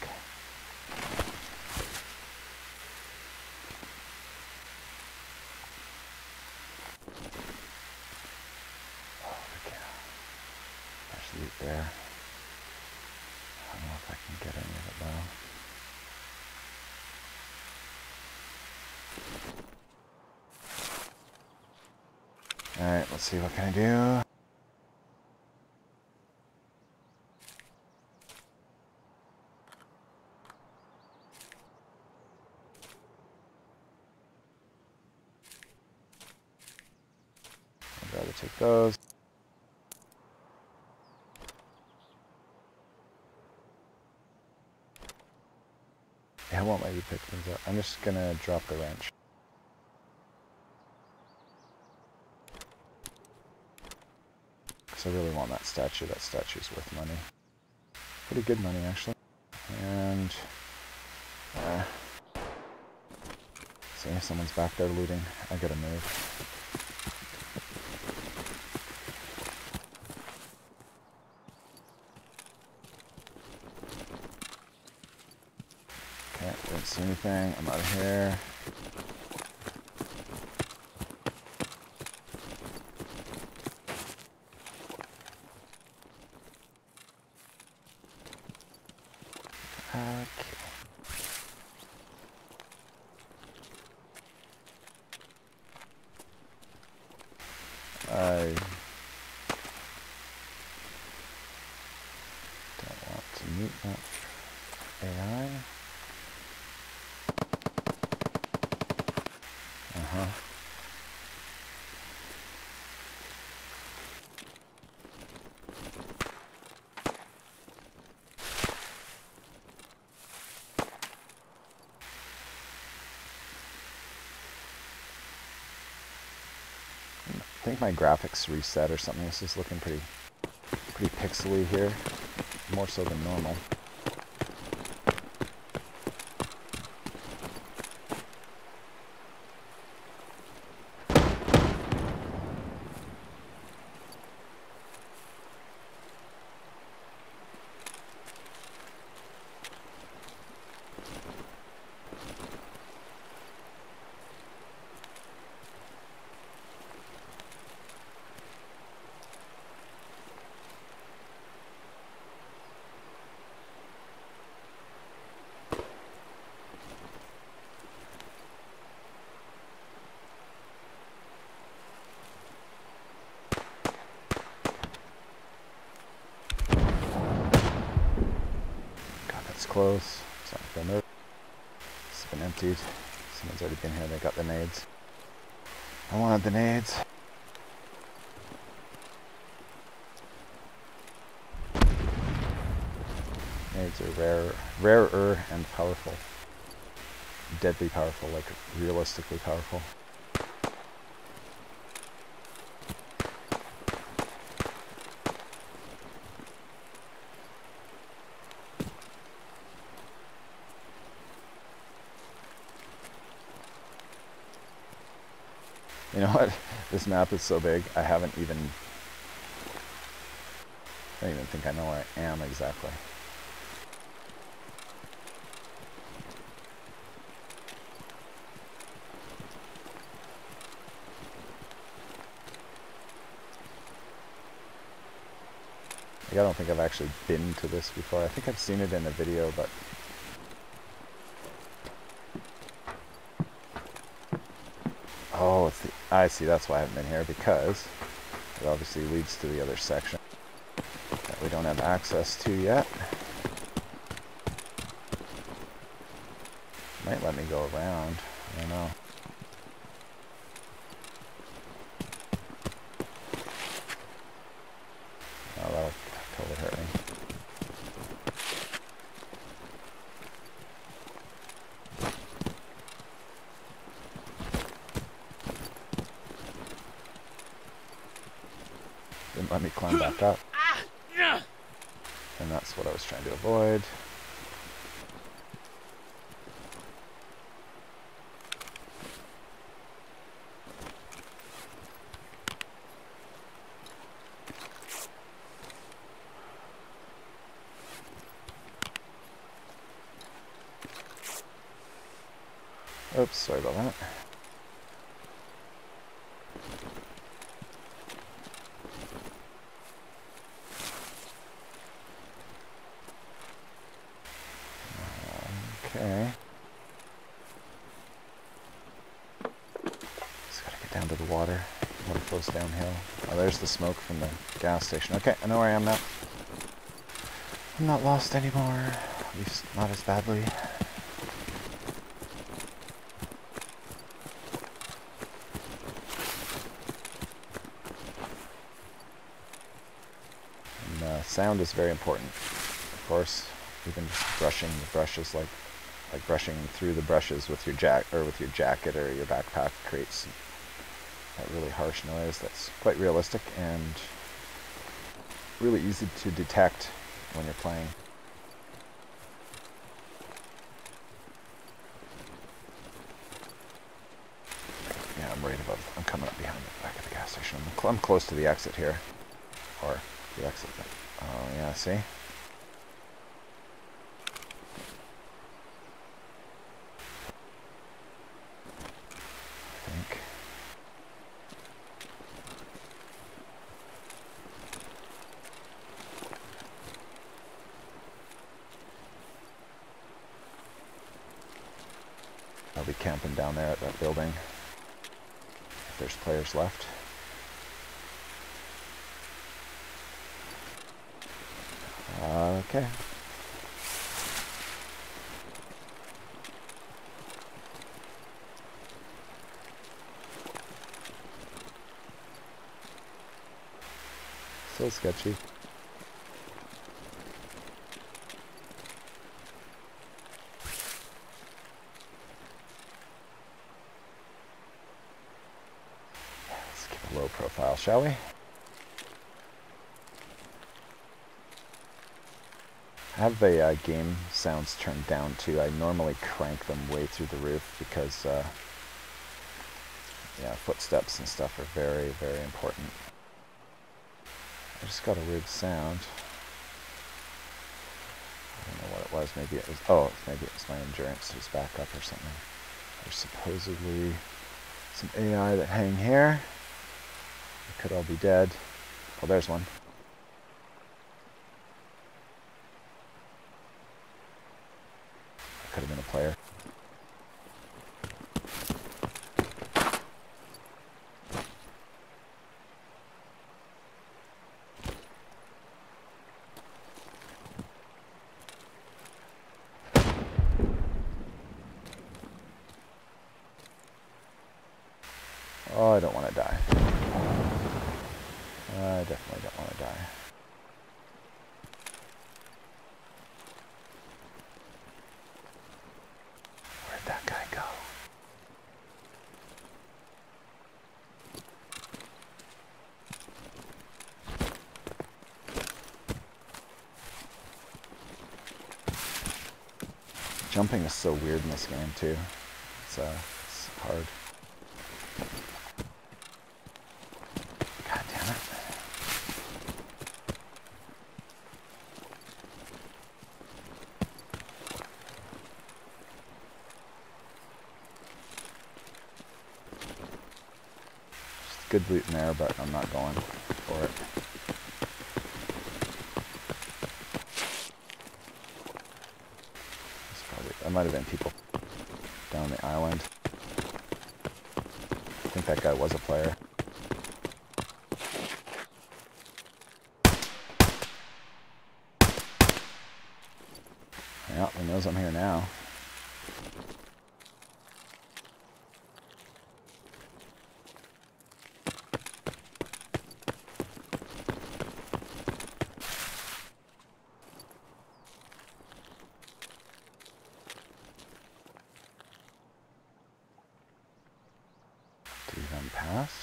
There. I don't know if I can get any of it though. Alright, let's see, what can I do? I'd rather take those. I won't let you pick things up. I'm just gonna drop the wrench. Because I really want that statue. That statue's worth money. Pretty good money, actually. And... see, someone's back there looting. I gotta move. Okay, don't see anything. I'm out of here. Okay. I don't want to meet that AI. I think my graphics reset or something. This is looking pretty pixely here, more so than normal. Close. It's not gonna move. It's been emptied. Someone's already been here. They got the nades. I wanted the nades. Nades are rarer and powerful. deadly powerful, like realistically powerful. You know what? This map is so big, I don't even think I know where I am exactly. I don't think I've actually been to this before. I think I've seen it in a video, but... Oh, it's the... I see, that's why I haven't been here, because it obviously leads to the other section that we don't have access to yet. Might let me go around. I don't know. Oh, that'll totally hurt me. Didn't let me climb back up. And that's what I was trying to avoid. Oops, sorry about that. Okay. Just gotta get down to the water. Water flows downhill. Oh, there's the smoke from the gas station. Okay, I know where I am now. I'm not lost anymore. At least not as badly. And sound is very important. Of course, even just brushing the brushes, like brushing through the brushes with your jacket or your backpack creates that really harsh noise that's quite realistic and really easy to detect when you're playing. Yeah, I'm worried about it. I'm coming up behind the back of the gas station. I'm close to the exit here. Or the exit. Oh, yeah, see? I'll be camping down there at that building if there's players left. Okay. So sketchy. Let's keep a low profile, shall we? I have the game sounds turned down too. I normally crank them way through the roof because yeah, footsteps and stuff are very, very important. I just got a weird sound. I don't know what it was. Maybe it was my endurance was back up or something. There's supposedly some AI that hang here. They could all be dead. Oh, there's one. Could have been a player. Oh, I don't want to die. I definitely don't want to die. Jumping is so weird in this game too. It's hard. God damn it. Just good loot in there, but I'm not going for it. There might have been people down the island. I think that guy was a player. Yeah, he knows I'm here now. Past.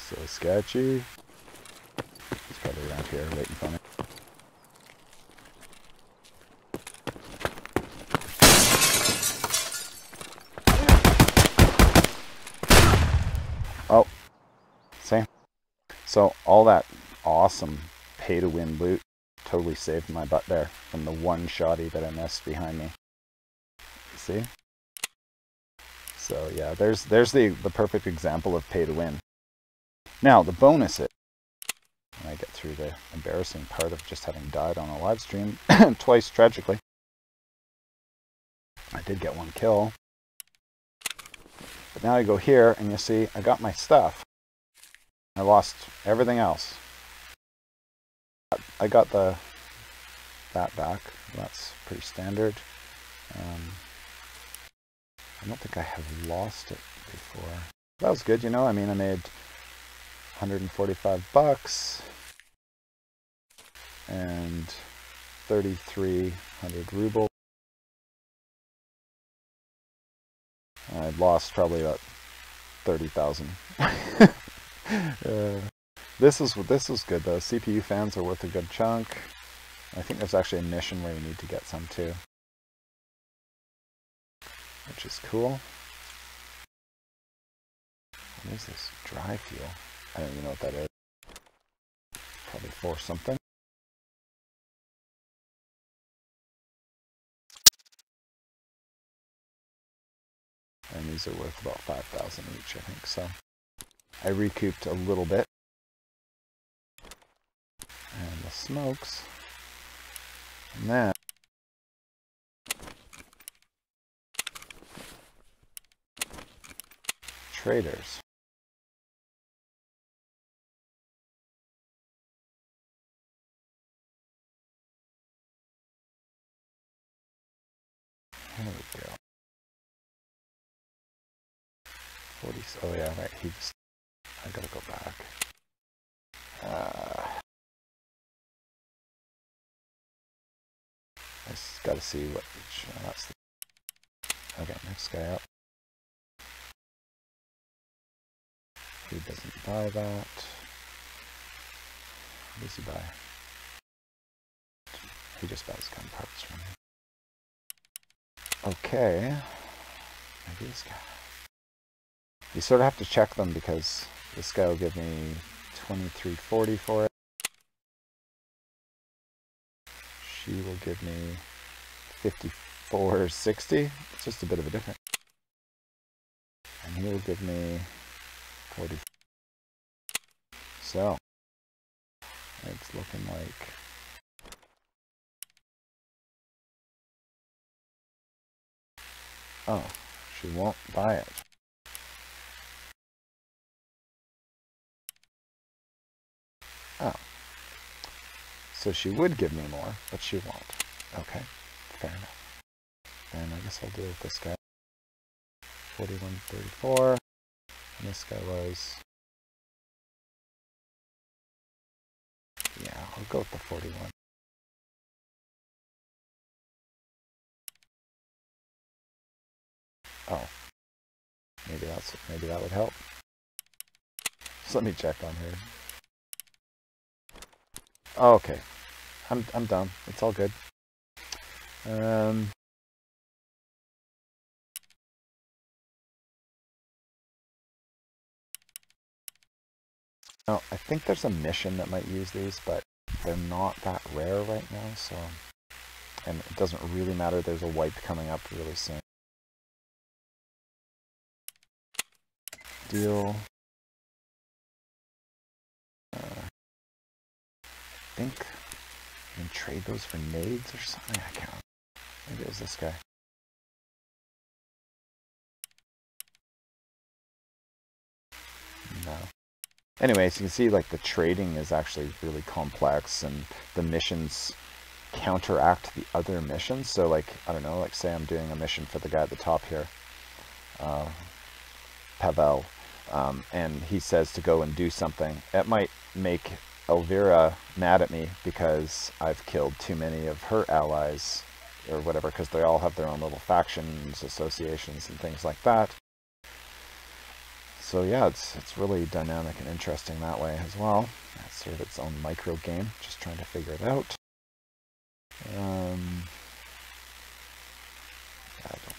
So sketchy. He's probably around here waiting for me. Oh, same. So all that awesome pay-to-win loot totally saved my butt there from the one shotty that I missed behind me. See? So yeah, there's the perfect example of pay to win. Now the bonus is, when I get through the embarrassing part of just having died on a live stream twice tragically. I did get one kill. But now I go here and you see I got my stuff. I lost everything else. I got that back. That's pretty standard. I don't think I have lost it before. That was good, you know. I mean, I made 145 bucks and 3,300 ruble. I lost probably about 30,000. This is good though. CPU fans are worth a good chunk. I think there's actually a mission where you need to get some too, which is cool. What is this? Dry fuel. I don't even know what that is. Probably for something. And these are worth about 5,000 each, I think. So I recouped a little bit. And the smokes. And then traders. Here we go. 40. Oh yeah, right. He just. I gotta go back. I just gotta see what each. That's the. Okay, next guy up. He doesn't buy that. What does he buy? He just buys gun parts from me. Okay. Maybe this guy. You sort of have to check them because this guy will give me 2340 for it. She will give me 5460. It's just a bit of a difference. And he will give me 40. So it's looking like oh, she won't buy it. Oh. So she would give me more, but she won't. Okay, fair enough. And I guess I'll deal with this guy. 4134. And this guy was... yeah, I'll go with the 41. Oh. Maybe that would help. Just let me check on her. Oh, okay. I'm done. It's all good. Oh, I think there's a mission that might use these, but they're not that rare right now, so... And it doesn't really matter, there's a wipe coming up really soon. Deal. I think I can trade those for nades or something. I can't. Maybe it was this guy. No. Anyways, you can see like the trading is actually really complex, and the missions counteract the other missions. So like, I don't know, like say I'm doing a mission for the guy at the top here, Pavel, and he says to go and do something. It might make Elvira mad at me because I've killed too many of her allies or whatever, because they all have their own little factions, associations, and things like that. So yeah, it's really dynamic and interesting that way as well. It's sort of its own micro game, just trying to figure it out. I don't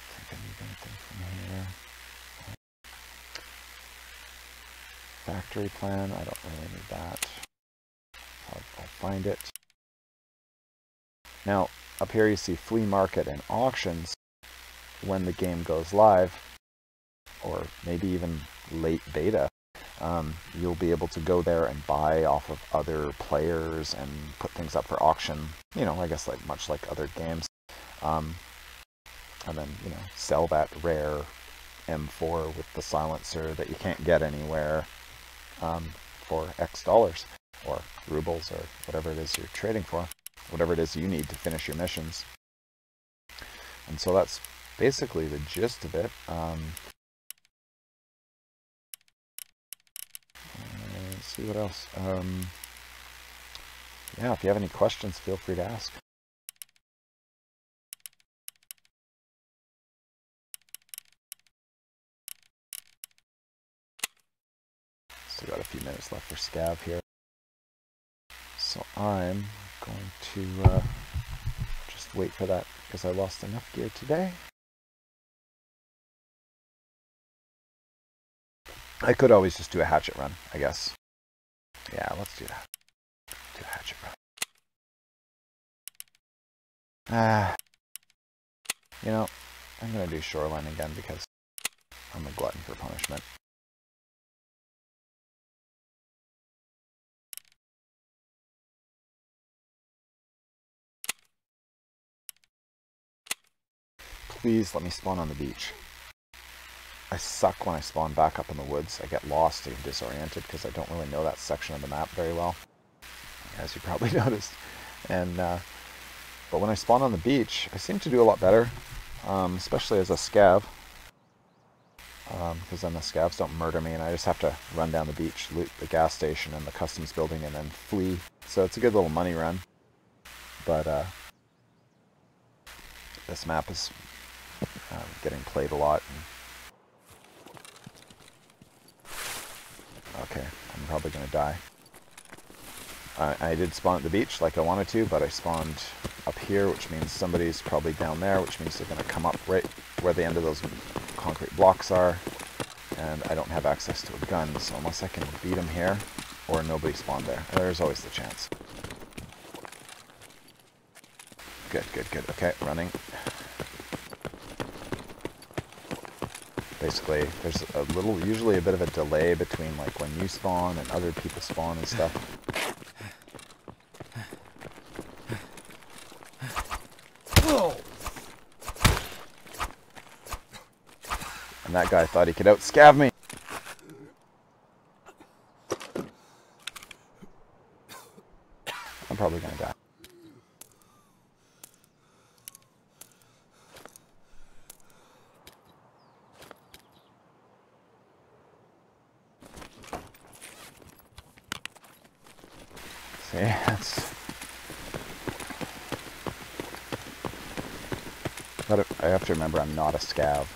think I need anything from here. Factory plan, I don't really need that. I'll find it. Now, up here you see flea market and auctions. When the game goes live, or maybe even late beta, you'll be able to go there and buy off of other players and put things up for auction, you know, I guess like much like other games, and then, you know, sell that rare M4 with the silencer that you can't get anywhere for X dollars or rubles or whatever it is you're trading for, whatever it is you need to finish your missions. And so that's basically the gist of it. Let's see what else. Yeah, if you have any questions, feel free to ask. Still got a few minutes left for scav here. So I'm going to just wait for that because I lost enough gear today. I could always just do a hatchet run, I guess. Yeah, let's do that. Do a hatchet run. You know, I'm going to do shoreline again because I'm a glutton for punishment. Please let me spawn on the beach. I suck when I spawn back up in the woods. I get lost and disoriented because I don't really know that section of the map very well, as you probably noticed. And but when I spawn on the beach, I seem to do a lot better, especially as a scav, because then the scavs don't murder me, and I just have to run down the beach, loot the gas station and the customs building, and then flee. So it's a good little money run. But this map is getting played a lot. Okay, I'm probably going to die. I did spawn at the beach like I wanted to, but I spawned up here, which means somebody's probably down there, which means they're going to come up right where the end of those concrete blocks are, and I don't have access to a gun, so unless I can beat them here, or nobody spawned there. There's always the chance. Good, good, good. Okay, running. Basically, there's usually a bit of a delay between like when you spawn and other people spawn and stuff. And that guy thought he could out-scav me. I'm probably gonna die. See, that's... But I have to remember I'm not a scav.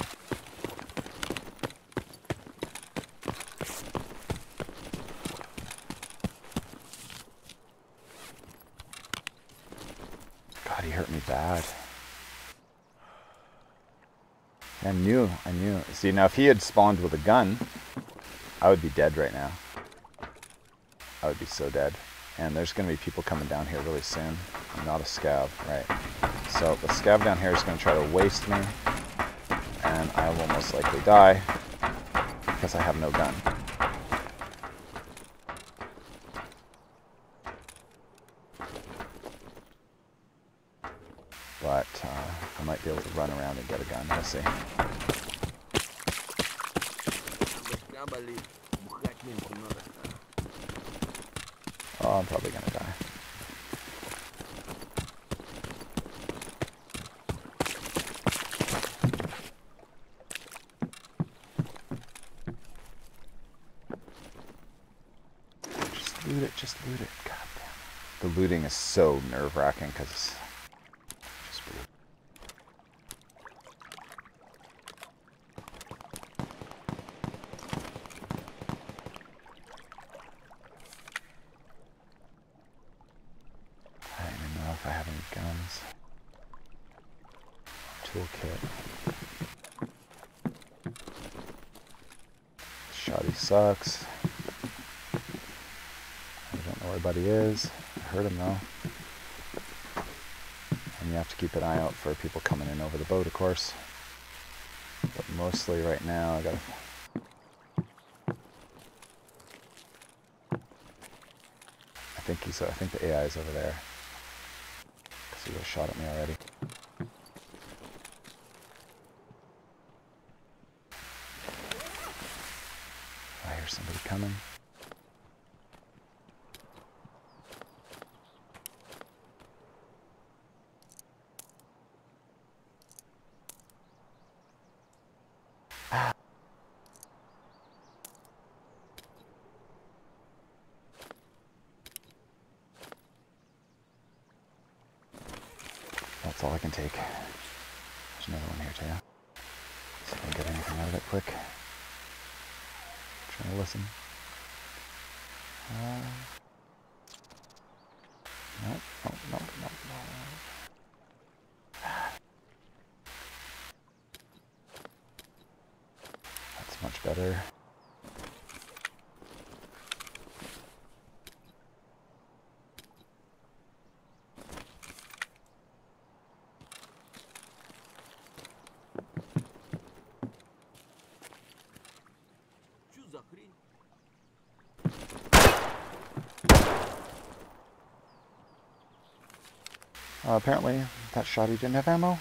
God, he hurt me bad. I knew. See, now if he had spawned with a gun, I would be dead right now. I would be so dead. And there's going to be people coming down here really soon. I'm not a scav, right? So the scav down here is going to try to waste me. And I will most likely die because I have no gun. But I might be able to run around and get a gun. We'll see. Oh, I'm probably gonna die. Just loot it. God damn. The looting is so nerve-wracking because it's just brutal. I don't even know if I have any guns. Toolkit. Shoddy sucks. I don't know where Buddy is. I heard him though. And you have to keep an eye out for people coming in over the boat, of course. But mostly right now, I gotta... I think the AI is over there. Because he was shot at me already. I hear somebody coming. That's all I can take. There's another one here too. See if I can get anything out of it quick. Trying to listen. No. That's much better. Apparently, that shotty didn't have ammo.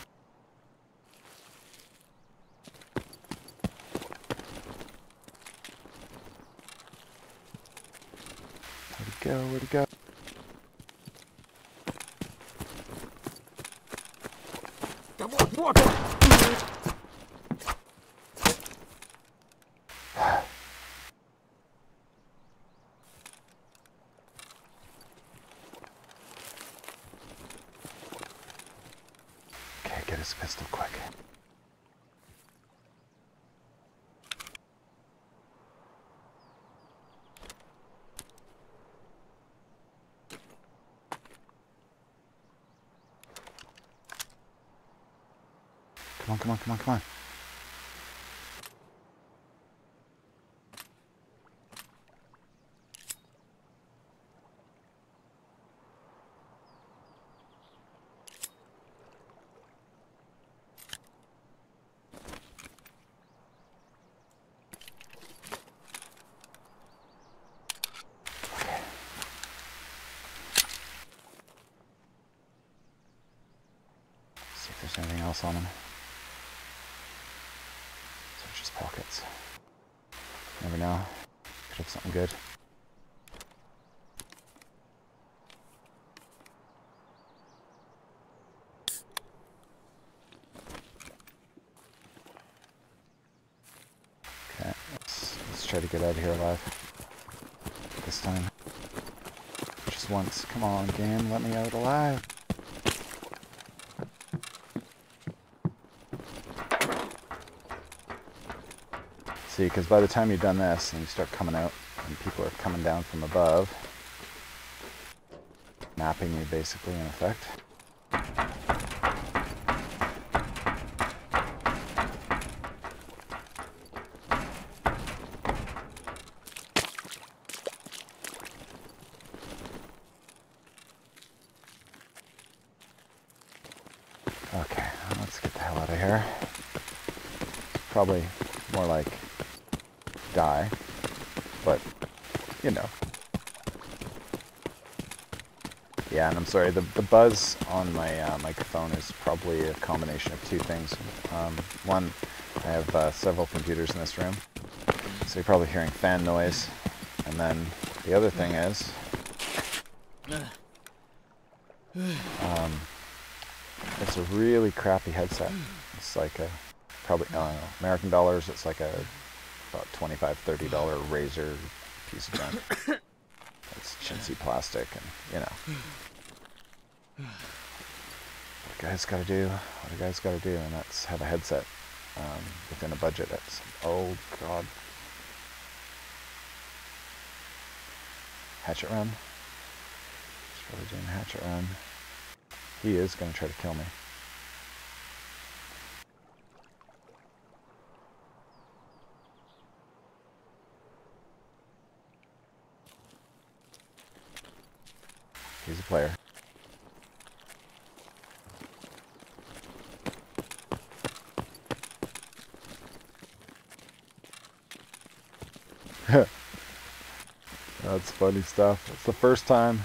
Where'd he go? Okay, get his pistol quick. Come on. See if there's anything else on him. Search his pockets. Never know. Could have something good. Okay, let's try to get out of here alive. This time. Just once. Come on, game, let me out alive. See, because by the time you've done this and you start coming out and people are coming down from above, napping you basically in effect. here. Probably more like die, but you know. Yeah, and I'm sorry, the buzz on my microphone is probably a combination of two things. One, I have several computers in this room, so you're probably hearing fan noise. And then the other thing is, it's a really crappy headset. It's like a, probably, I don't know, American dollars, it's like a about $25, $30 Razer piece of junk. It's chintzy plastic, and you know. What a guy's gotta do, and that's have a headset within a budget. That's, oh god. Hatchet run. He's probably doing a hatchet run. He is gonna try to kill me. He's a player. That's funny stuff. It's the first time.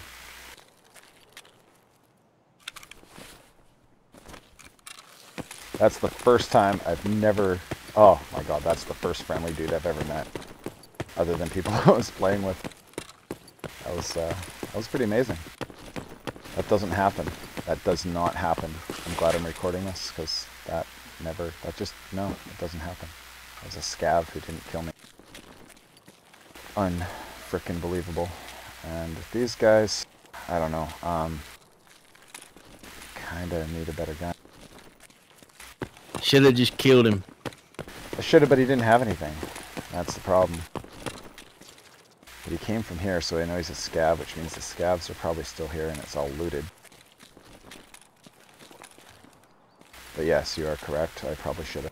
That's the first time I've never... Oh my god, that's the first friendly dude I've ever met. Other than people I was playing with. That was pretty amazing. That doesn't happen. That does not happen. I'm glad I'm recording this, because that just, no, it doesn't happen. That was a scav who didn't kill me. Unfrickin' believable. And these guys, I don't know, kinda need a better gun. Should have just killed him. I should have, but he didn't have anything. That's the problem. But he came from here, so I know he's a scav, which means the scavs are probably still here and it's all looted. But yes, you are correct. I probably should have.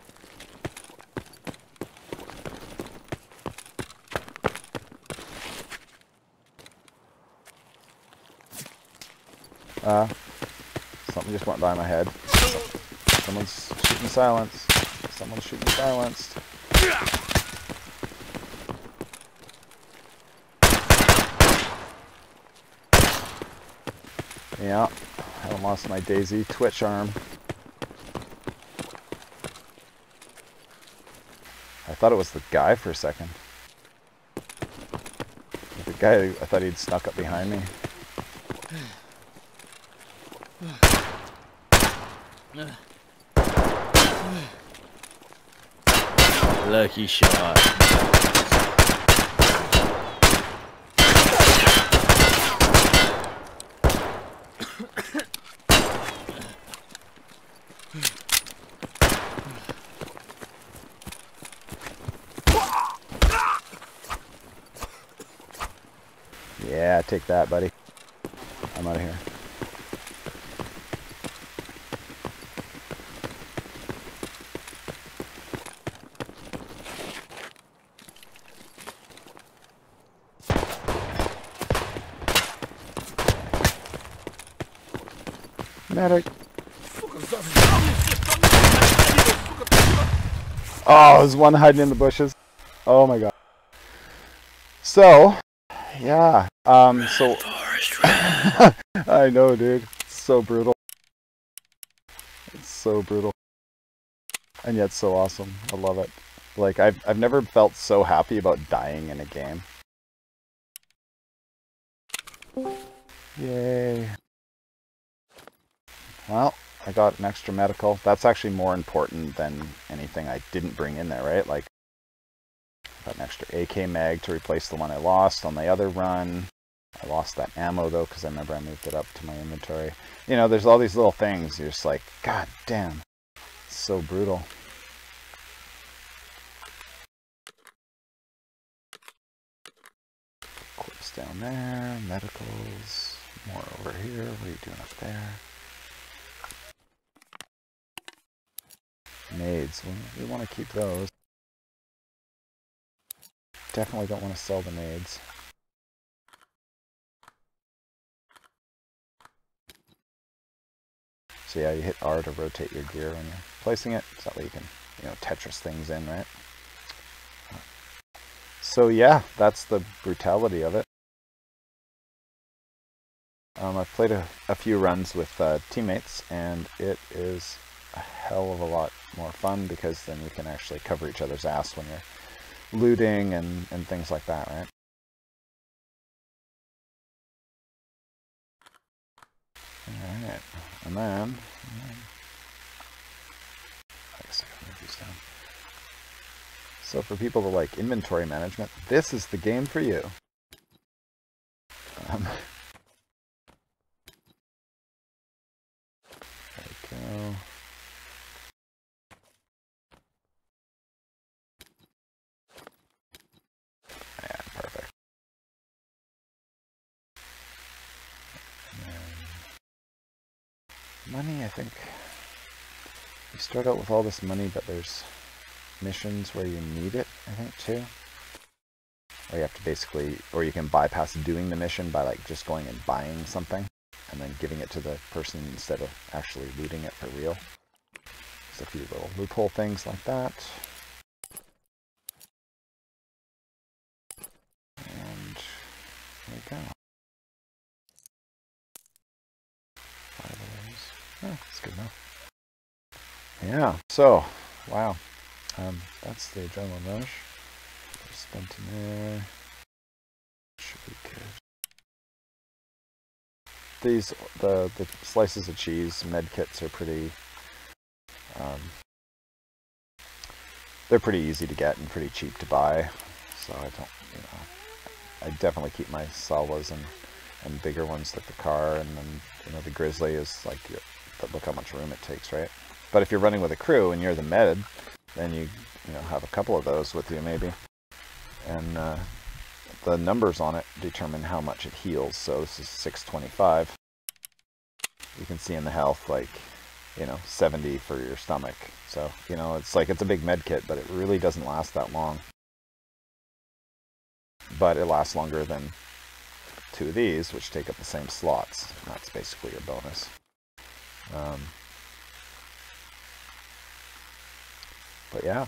Something just went by my head. Someone's shooting silenced. Someone's shooting silenced. Yeah, I haven't lost my Daisy Twitch arm. I thought it was the guy for a second. The guy, I thought he'd snuck up behind me. Lucky shot. Yeah, take that, buddy. I'm out of here. Medic. Oh, there's one hiding in the bushes. Oh my god. So, yeah. So I know, dude. It's so brutal. It's so brutal. And yet so awesome. I love it. Like I've never felt so happy about dying in a game. Yay. Well, I got an extra medical. That's actually more important than anything I didn't bring in there, right? Like, got an extra AK mag to replace the one I lost on the other run. I lost that ammo, though, because I remember I moved it up to my inventory. You know, there's all these little things. You're just like, god damn. It's so brutal. Clips down there. Medicals. More over here. What are you doing up there? Nades, we want to keep those. Definitely don't want to sell the nades. So yeah, you hit R to rotate your gear when you're placing it. So that way you can, you know, Tetris things in, right? So yeah, that's the brutality of it. I've played a few runs with teammates, and it is a hell of a lot more fun because then you can actually cover each other's ass when you're looting and things like that, right? Alright, and then I guess I gotta move these down. So for people that like inventory management, this is the game for you. There we go. Yeah, perfect. Money, I think you start out with all this money, but there's missions where you need it, I think, too. Or you have to basically, or you can bypass doing the mission by like just going and buying something and then giving it to the person instead of actually looting it for real. There's a few little loophole things like that. And there we go. 5 of those. Oh, that's good enough. Yeah, so, wow. That's the adrenaline rush. Spent in there. Should be good. These, the slices of cheese med kits are pretty, they're pretty easy to get and pretty cheap to buy. So I don't, you know, I definitely keep my Salwas and bigger ones like the car, and then, you know, the Grizzly is like, but look how much room it takes, right? But if you're running with a crew and you're the med, then you know, have a couple of those with you maybe. And the numbers on it determine how much it heals. So this is 625. You can see in the health, like, you know, 70 for your stomach. So, you know, it's like, it's a big med kit, but it really doesn't last that long. But it lasts longer than 2 of these, which take up the same slots. And that's basically your bonus. But yeah.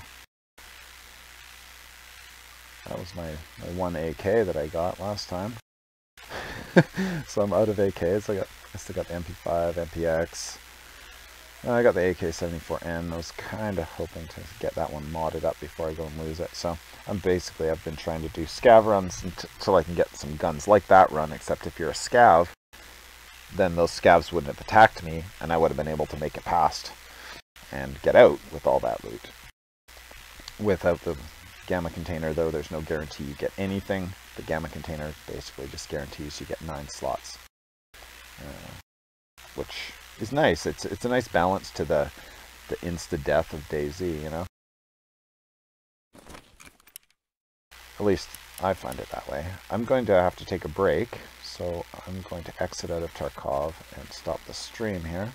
That was my one AK that I got last time. So I'm out of AKs. I still got the MP5, MPX. I got the AK-74N. I was kind of hoping to get that one modded up before I go and lose it. So I've been trying to do scav runs until I can get some guns like that run, except if you're a scav, then those scavs wouldn't have attacked me, and I would have been able to make it past and get out with all that loot. Without the gamma container, though, there's no guarantee you get anything. The gamma container basically just guarantees you get 9 slots, which is nice. It's a nice balance to the insta-death of DayZ, you know? At least I find it that way. I'm going to have to take a break, so I'm going to exit out of Tarkov and stop the stream here.